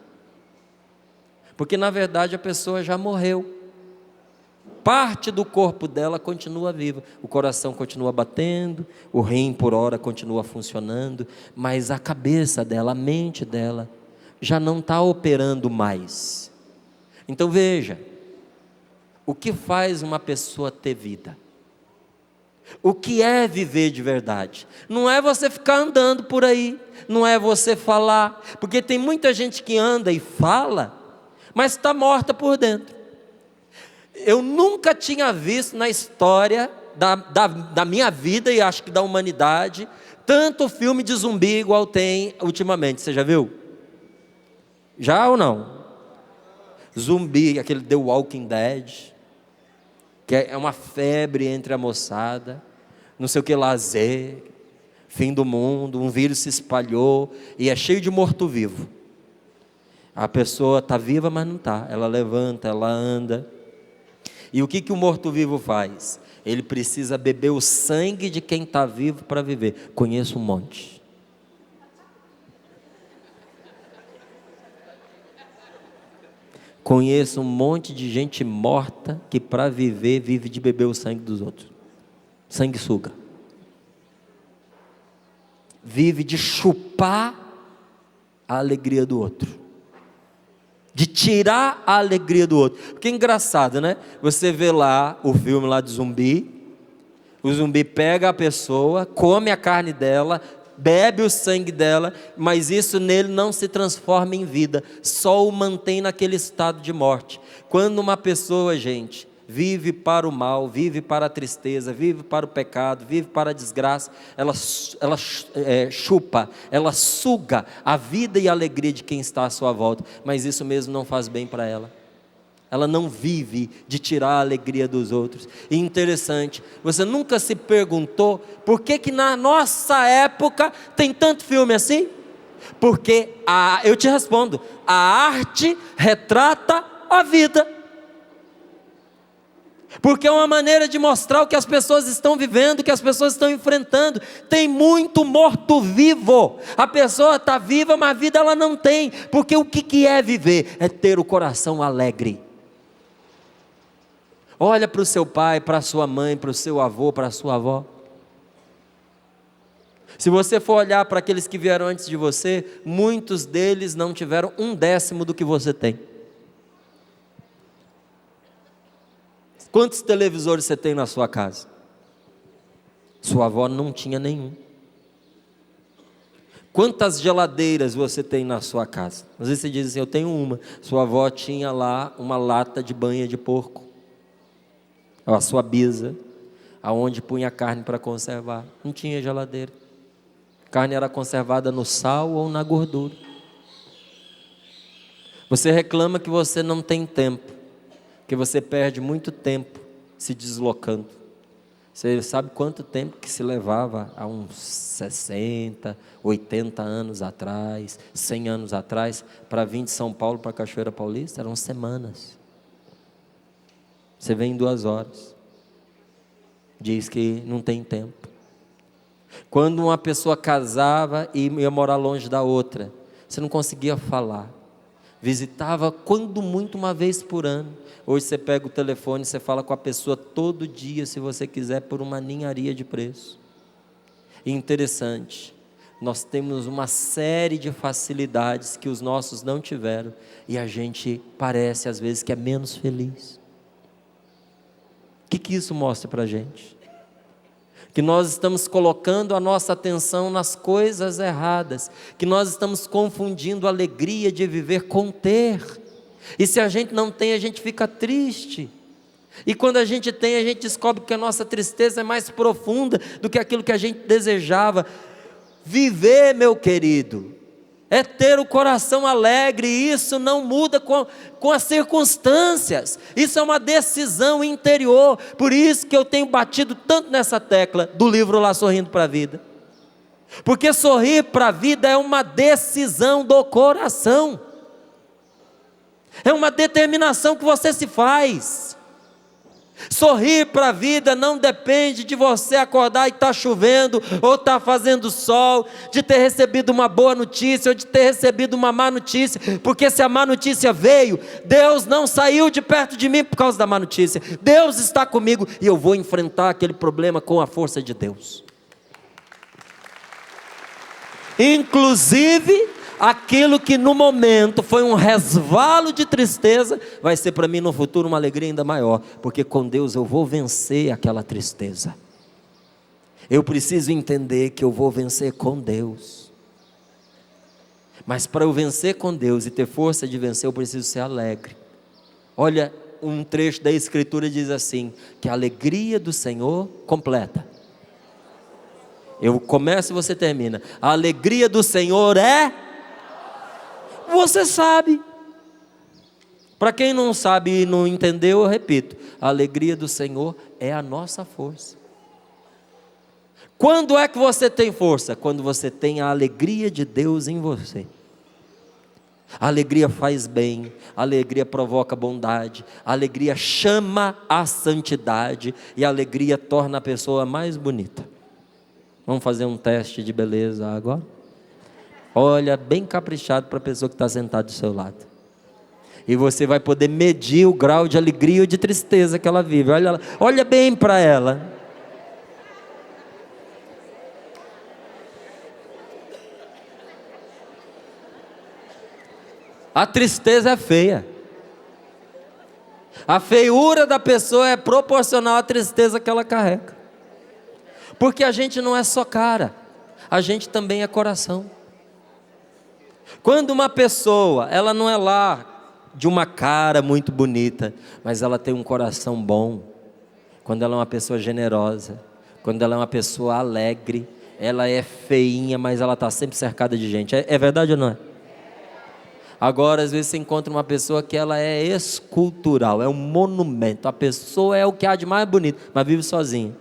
Porque na verdade a pessoa já morreu. Parte do corpo dela continua viva. O coração continua batendo, o rim por hora continua funcionando, mas a cabeça dela, a mente dela, já não está operando mais. Então veja, o que faz uma pessoa ter vida? O que é viver de verdade? Não é você ficar andando por aí, não é você falar, porque tem muita gente que anda e fala, mas está morta por dentro. Eu nunca tinha visto na história da minha vida e acho que da humanidade, tanto filme de zumbi igual tem ultimamente. Você já viu? Já ou não? Zumbi, aquele The Walking Dead, que é uma febre entre a moçada, não sei o que, lazer, fim do mundo, um vírus se espalhou e é cheio de morto-vivo. A pessoa está viva, mas não está. Ela levanta, ela anda. E o que o morto-vivo faz? Ele precisa beber o sangue de quem está vivo para viver. Conheço um monte. Conheço um monte de gente morta que para viver, vive de beber o sangue dos outros. Sanguessuga. Vive de chupar a alegria do outro. De tirar a alegria do outro. Porque é engraçado, né? Você vê lá o filme lá de zumbi. O zumbi pega a pessoa, come a carne dela, bebe o sangue dela, mas isso nele não se transforma em vida, só o mantém naquele estado de morte. Quando uma pessoa, gente, vive para o mal, vive para a tristeza, vive para o pecado, vive para a desgraça, ela chupa, ela suga a vida e a alegria de quem está à sua volta, mas isso mesmo não faz bem para ela. Ela não vive de tirar a alegria dos outros. E interessante, você nunca se perguntou por que na nossa época tem tanto filme assim? Porque eu te respondo, a arte retrata a vida. Porque é uma maneira de mostrar o que as pessoas estão vivendo, o que as pessoas estão enfrentando. Tem muito morto-vivo. A pessoa está viva, mas a vida ela não tem. Porque o que é viver? É ter o coração alegre. Olha para o seu pai, para a sua mãe, para o seu avô, para a sua avó. Se você for olhar para aqueles que vieram antes de você, muitos deles não tiveram 1/10 do que você tem. Quantos televisores você tem na sua casa? Sua avó não tinha nenhum. Quantas geladeiras você tem na sua casa? Às vezes você diz assim, eu tenho uma. Sua avó tinha lá uma lata de banha de porco. A sua bisa, aonde punha carne para conservar. Não tinha geladeira. A carne era conservada no sal ou na gordura. Você reclama que você não tem tempo, que você perde muito tempo se deslocando. Você sabe quanto tempo que se levava há uns 60, 80 anos atrás, 100 anos atrás, para vir de São Paulo para Cachoeira Paulista? Eram semanas. Você vem em 2 horas. Diz que não tem tempo. Quando uma pessoa casava e ia morar longe da outra, você não conseguia falar. Visitava quando muito 1 vez por ano. Hoje você pega o telefone e você fala com a pessoa todo dia, se você quiser, por uma ninharia de preço. E interessante, nós temos uma série de facilidades que os nossos não tiveram, e a gente parece às vezes que é menos feliz. O que isso mostra para a gente? Que nós estamos colocando a nossa atenção nas coisas erradas, que nós estamos confundindo a alegria de viver com ter, e se a gente não tem, a gente fica triste, e quando a gente tem, a gente descobre que a nossa tristeza é mais profunda do que aquilo que a gente desejava. Viver, meu querido, é ter o coração alegre, e isso não muda com as circunstâncias, isso é uma decisão interior. Por isso que eu tenho batido tanto nessa tecla do livro lá, Sorrindo para a Vida, porque sorrir para a vida é uma decisão do coração, é uma determinação que você se faz. Sorrir para a vida não depende de você acordar e estar chovendo, ou estar fazendo sol, de ter recebido uma boa notícia, ou de ter recebido uma má notícia, porque se a má notícia veio, Deus não saiu de perto de mim por causa da má notícia. Deus está comigo, e eu vou enfrentar aquele problema com a força de Deus. Inclusive, aquilo que no momento foi um resvalo de tristeza, vai ser para mim no futuro uma alegria ainda maior, porque com Deus eu vou vencer aquela tristeza. Eu preciso entender que eu vou vencer com Deus, mas para eu vencer com Deus e ter força de vencer, eu preciso ser alegre. Olha, um trecho da Escritura diz assim, que a alegria do Senhor completa. Eu começo e você termina. A alegria do Senhor é... Você sabe. Para quem não sabe e não entendeu, eu repito, a alegria do Senhor é a nossa força. Quando é que você tem força? Quando você tem a alegria de Deus em você. A alegria faz bem, a alegria provoca bondade, a alegria chama a santidade e a alegria torna a pessoa mais bonita. Vamos fazer um teste de beleza agora? Olha bem caprichado para a pessoa que está sentada do seu lado. E você vai poder medir o grau de alegria ou de tristeza que ela vive. Olha bem para ela. A tristeza é feia. A feiura da pessoa é proporcional à tristeza que ela carrega. Porque a gente não é só cara, a gente também é coração. Quando uma pessoa, ela não é lá de uma cara muito bonita, mas ela tem um coração bom, quando ela é uma pessoa generosa, quando ela é uma pessoa alegre, ela é feinha, mas ela está sempre cercada de gente. É verdade ou não é? Agora, às vezes você encontra uma pessoa que ela é escultural, é um monumento, a pessoa é o que há de mais bonito, mas vive sozinha,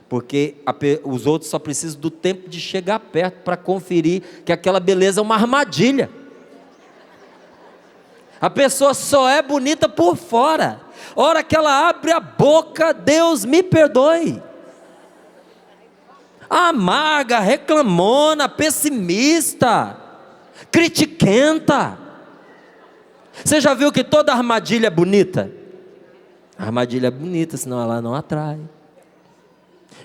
porque os outros só precisam do tempo de chegar perto para conferir que aquela beleza é uma armadilha. A pessoa só é bonita por fora, a hora que ela abre a boca, Deus me perdoe, amarga, reclamona, pessimista, critiquenta. Você já viu que toda armadilha é bonita? A armadilha é bonita, senão ela não atrai.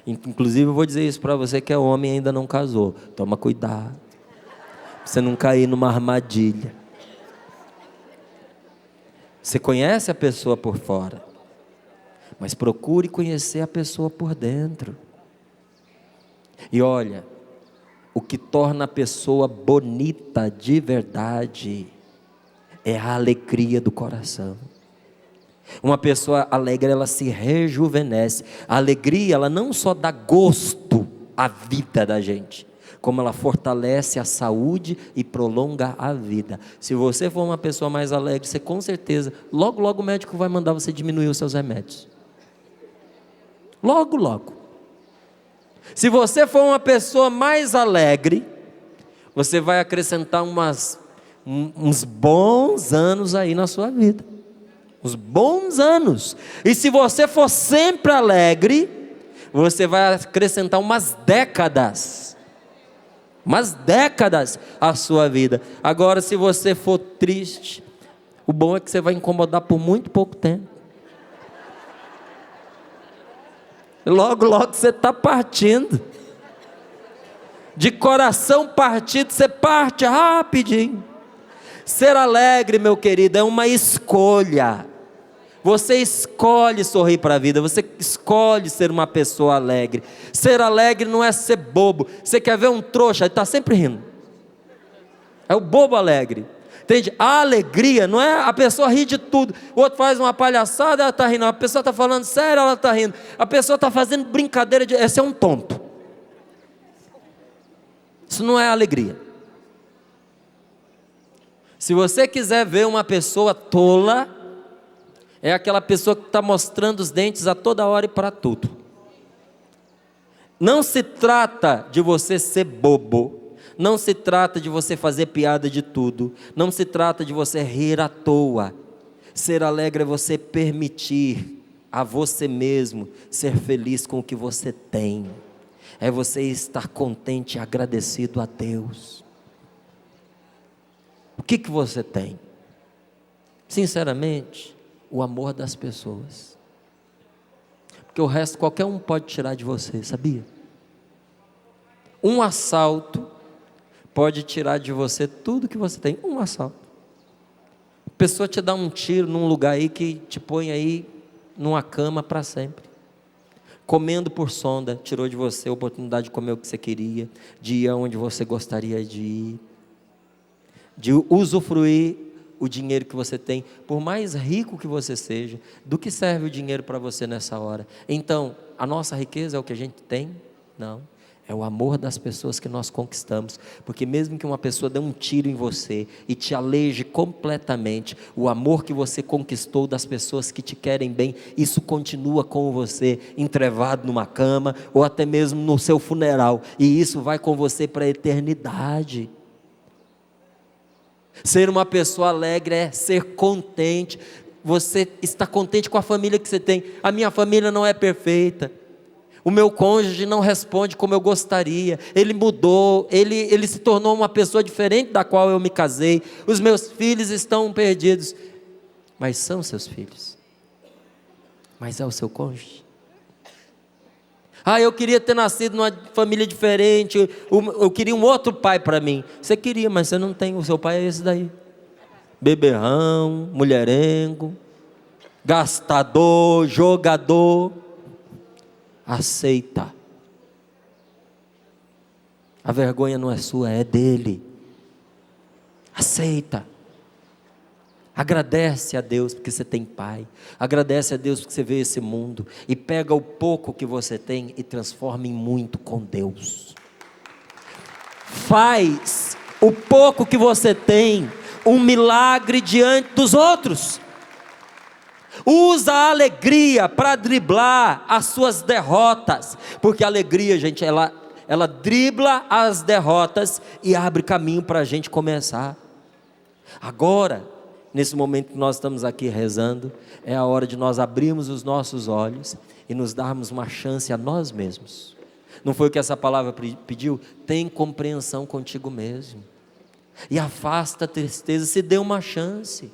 Inclusive eu vou dizer isso para você que é homem e ainda não casou. Toma cuidado, pra você não cair numa armadilha. Você conhece a pessoa por fora, mas procure conhecer a pessoa por dentro. E olha, o que torna a pessoa bonita de verdade é a alegria do coração. Uma pessoa alegre, ela se rejuvenesce. A alegria, ela não só dá gosto à vida da gente, como ela fortalece a saúde e prolonga a vida. Se você for uma pessoa mais alegre, você com certeza, logo o médico vai mandar você diminuir os seus remédios. Logo. Se você for uma pessoa mais alegre, você vai acrescentar uns bons anos aí na sua vida. Uns bons anos. E se você for sempre alegre, você vai acrescentar umas décadas à sua vida. Agora, se você for triste, o bom é que você vai incomodar por muito pouco tempo. Logo você está partindo. De coração partido, você parte rapidinho. Ser alegre, meu querido, é uma escolha. Você escolhe sorrir para a vida, você escolhe ser uma pessoa alegre. Ser alegre não é ser bobo. Você quer ver um trouxa, ele está sempre rindo. É o bobo alegre. Entende? A alegria não é a pessoa rir de tudo. O outro faz uma palhaçada, ela está rindo. A pessoa está falando sério, ela está rindo. A pessoa está fazendo brincadeira, esse é um tonto. Isso não é alegria. Se você quiser ver uma pessoa tola, é aquela pessoa que está mostrando os dentes a toda hora e para tudo. Não se trata de você ser bobo, não se trata de você fazer piada de tudo, não se trata de você rir à toa. Ser alegre é você permitir a você mesmo ser feliz com o que você tem, é você estar contente e agradecido a Deus. O que você tem? Sinceramente, o amor das pessoas. Porque o resto qualquer um pode tirar de você, sabia? Um assalto pode tirar de você tudo que você tem. Um assalto. A pessoa te dá um tiro num lugar aí que te põe aí numa cama para sempre. Comendo por sonda, tirou de você a oportunidade de comer o que você queria, de ir aonde você gostaria de ir, de usufruir o dinheiro que você tem. Por mais rico que você seja, do que serve o dinheiro para você nessa hora? Então, a nossa riqueza é o que a gente tem? Não, é o amor das pessoas que nós conquistamos. Porque mesmo que uma pessoa dê um tiro em você e te aleje completamente, o amor que você conquistou das pessoas que te querem bem, isso continua com você, entrevado numa cama, ou até mesmo no seu funeral, e isso vai com você para a eternidade. Ser uma pessoa alegre é ser contente. Você está contente com a família que você tem. A minha família não é perfeita. O meu cônjuge não responde como eu gostaria. Ele mudou, ele se tornou uma pessoa diferente da qual eu me casei. Os meus filhos estão perdidos. Mas são seus filhos. Mas é o seu cônjuge. Eu queria ter nascido numa família diferente. Eu queria um outro pai para mim. Você queria, mas você não tem. O seu pai é esse daí. Beberrão, mulherengo, gastador, jogador. Aceita. A vergonha não é sua, é dele. Aceita. Agradece a Deus porque você tem pai. Agradece a Deus porque você vê esse mundo. E pega o pouco que você tem e transforma em muito com Deus. Faz o pouco que você tem um milagre diante dos outros. Usa a alegria para driblar as suas derrotas. Porque a alegria, gente, ela dribla as derrotas e abre caminho para a gente começar. Agora, nesse momento que nós estamos aqui rezando, é a hora de nós abrirmos os nossos olhos e nos darmos uma chance a nós mesmos. Não foi o que essa palavra pediu? Tem compreensão contigo mesmo. E afasta a tristeza, se dê uma chance.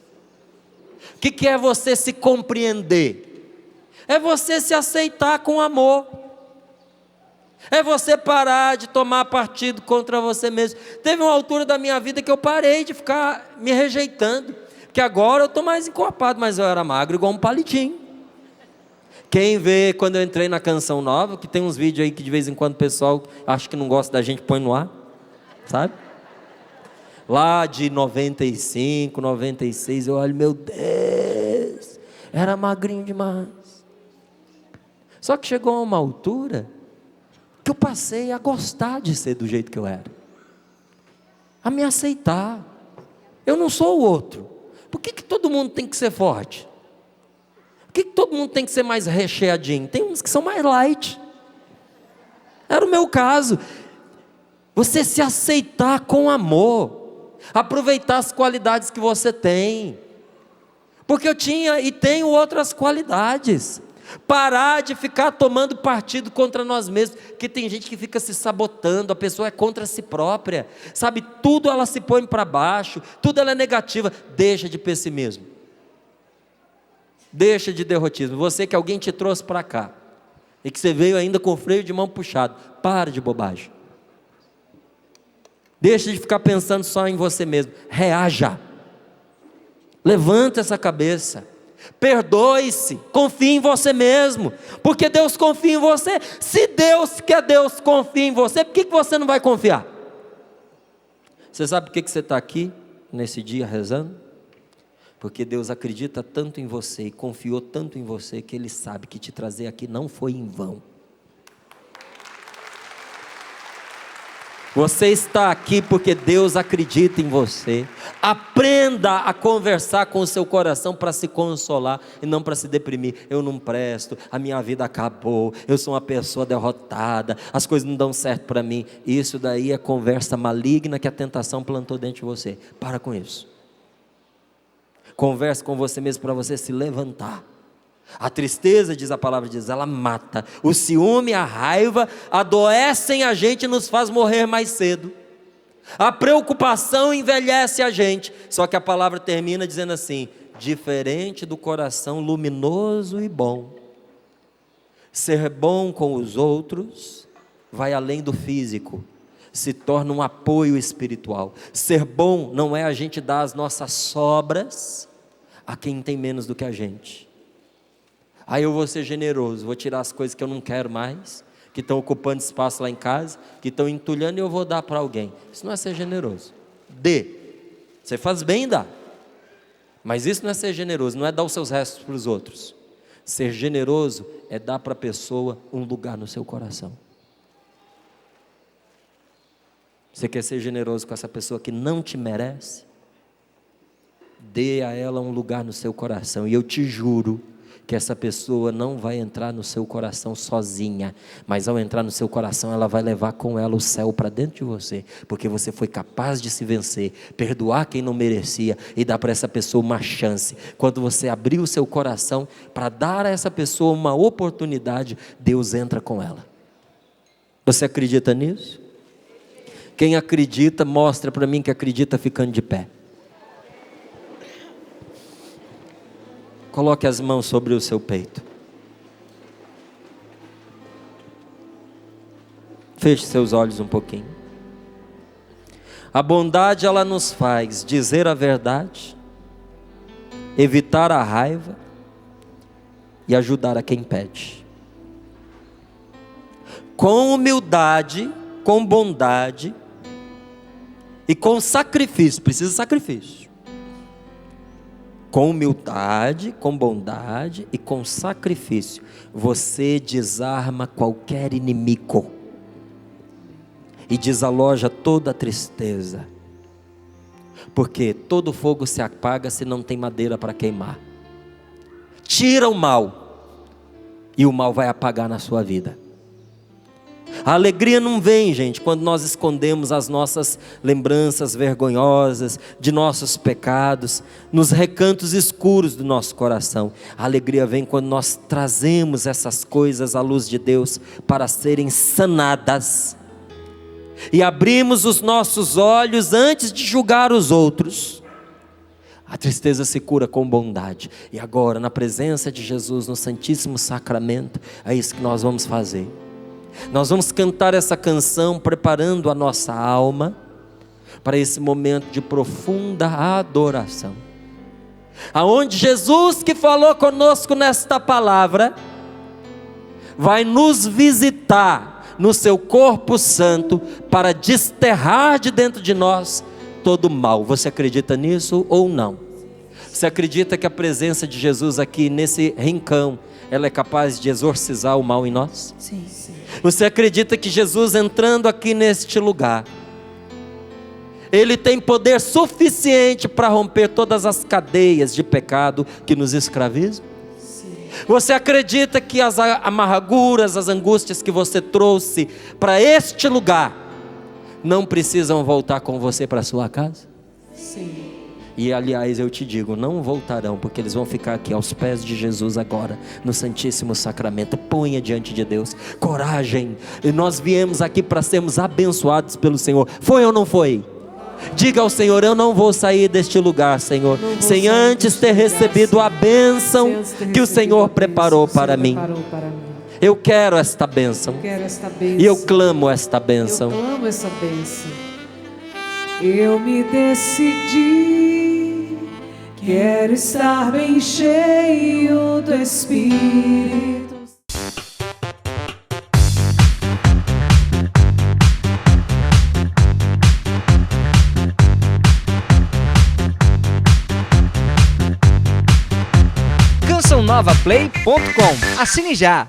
O que é você se compreender? É você se aceitar com amor. É você parar de tomar partido contra você mesmo. Teve uma altura da minha vida que eu parei de ficar me rejeitando. Porque agora eu estou mais encorpado, mas eu era magro igual um palitinho. Quem vê quando eu entrei na Canção Nova, que tem uns vídeos aí que de vez em quando o pessoal acha que não gosta da gente, põe no ar, sabe? Lá de 95, 96, eu olho, meu Deus, era magrinho demais. Só que chegou a uma altura que eu passei a gostar de ser do jeito que eu era, a me aceitar. Eu não sou o outro. Por que todo mundo tem que ser forte? Por que todo mundo tem que ser mais recheadinho? Tem uns que são mais light. Era o meu caso. Você se aceitar com amor, aproveitar as qualidades que você tem, porque eu tinha e tenho outras qualidades. Parar de ficar tomando partido contra nós mesmos, porque tem gente que fica se sabotando, a pessoa é contra si própria, sabe, tudo ela se põe para baixo, tudo ela é negativa. Deixa de pessimismo, deixa de derrotismo. Você que alguém te trouxe para cá, e que você veio ainda com o freio de mão puxado, para de bobagem. Deixa de ficar pensando só em você mesmo, reaja, levanta essa cabeça, perdoe-se, confie em você mesmo, porque Deus confia em você. Se Deus confia em você, por que você não vai confiar? Você sabe por que você está aqui, nesse dia rezando? Porque Deus acredita tanto em você, e confiou tanto em você, que Ele sabe que te trazer aqui não foi em vão. Você está aqui porque Deus acredita em você. Aprenda a conversar com o seu coração para se consolar e não para se deprimir. Eu não presto, a minha vida acabou, eu sou uma pessoa derrotada, as coisas não dão certo para mim. Isso daí é conversa maligna que a tentação plantou dentro de você. Para com isso. Converse com você mesmo para você se levantar. A tristeza, diz a palavra de Deus, ela mata. O ciúme, a raiva adoecem a gente e nos faz morrer mais cedo. A preocupação envelhece a gente. Só que a palavra termina dizendo assim: diferente do coração luminoso e bom. Ser bom com os outros vai além do físico, se torna um apoio espiritual. Ser bom não é a gente dar as nossas sobras a quem tem menos do que a gente. Aí eu vou ser generoso, vou tirar as coisas que eu não quero mais, que estão ocupando espaço lá em casa, que estão entulhando, e eu vou dar para alguém. Isso não é ser generoso. Dê. Você faz bem em dar. Mas isso não é ser generoso, não é dar os seus restos para os outros. Ser generoso é dar para a pessoa um lugar no seu coração. Você quer ser generoso com essa pessoa que não te merece? Dê a ela um lugar no seu coração. E eu te juro que essa pessoa não vai entrar no seu coração sozinha, mas ao entrar no seu coração, ela vai levar com ela o céu para dentro de você, porque você foi capaz de se vencer, perdoar quem não merecia e dar para essa pessoa uma chance. Quando você abrir o seu coração para dar a essa pessoa uma oportunidade, Deus entra com ela. Você acredita nisso? Quem acredita, mostra para mim que acredita ficando de pé. Coloque as mãos sobre o seu peito. Feche seus olhos um pouquinho. A bondade, ela nos faz dizer a verdade, evitar a raiva e ajudar a quem pede. Com humildade, com bondade e com sacrifício. Precisa de sacrifício. Com humildade, com bondade e com sacrifício, você desarma qualquer inimigo e desaloja toda a tristeza, porque todo fogo se apaga se não tem madeira para queimar. Tira o mal e o mal vai apagar na sua vida. A alegria não vem, gente, quando nós escondemos as nossas lembranças vergonhosas de nossos pecados nos recantos escuros do nosso coração. A alegria vem quando nós trazemos essas coisas à luz de Deus para serem sanadas e abrimos os nossos olhos antes de julgar os outros. A tristeza se cura com bondade. E agora, na presença de Jesus, no Santíssimo Sacramento, é isso que nós vamos fazer. Nós vamos cantar essa canção preparando a nossa alma para esse momento de profunda adoração, aonde Jesus, que falou conosco nesta palavra, vai nos visitar no seu corpo santo para desterrar de dentro de nós todo o mal. Você acredita nisso ou não? Você acredita que a presença de Jesus aqui nesse rincão, ela é capaz de exorcizar o mal em nós? Sim, sim. Você acredita que Jesus entrando aqui neste lugar, Ele tem poder suficiente para romper todas as cadeias de pecado que nos escravizam? Sim. Você acredita que as amarguras, as angústias que você trouxe para este lugar, não precisam voltar com você para sua casa? Sim. E aliás, eu te digo, não voltarão, porque eles vão ficar aqui aos pés de Jesus agora, no Santíssimo Sacramento. Ponha diante de Deus coragem. E nós viemos aqui para sermos abençoados pelo Senhor. Foi ou não foi? Diga ao Senhor: eu não vou sair deste lugar, Senhor, sem antes ter recebido a bênção que o Senhor preparou para mim. Eu quero esta bênção. E eu clamo esta bênção. Eu clamo essa bênção. Eu me decidi, quero estar bem cheio do Espírito. CançãoNovaPlay.com. Assine já!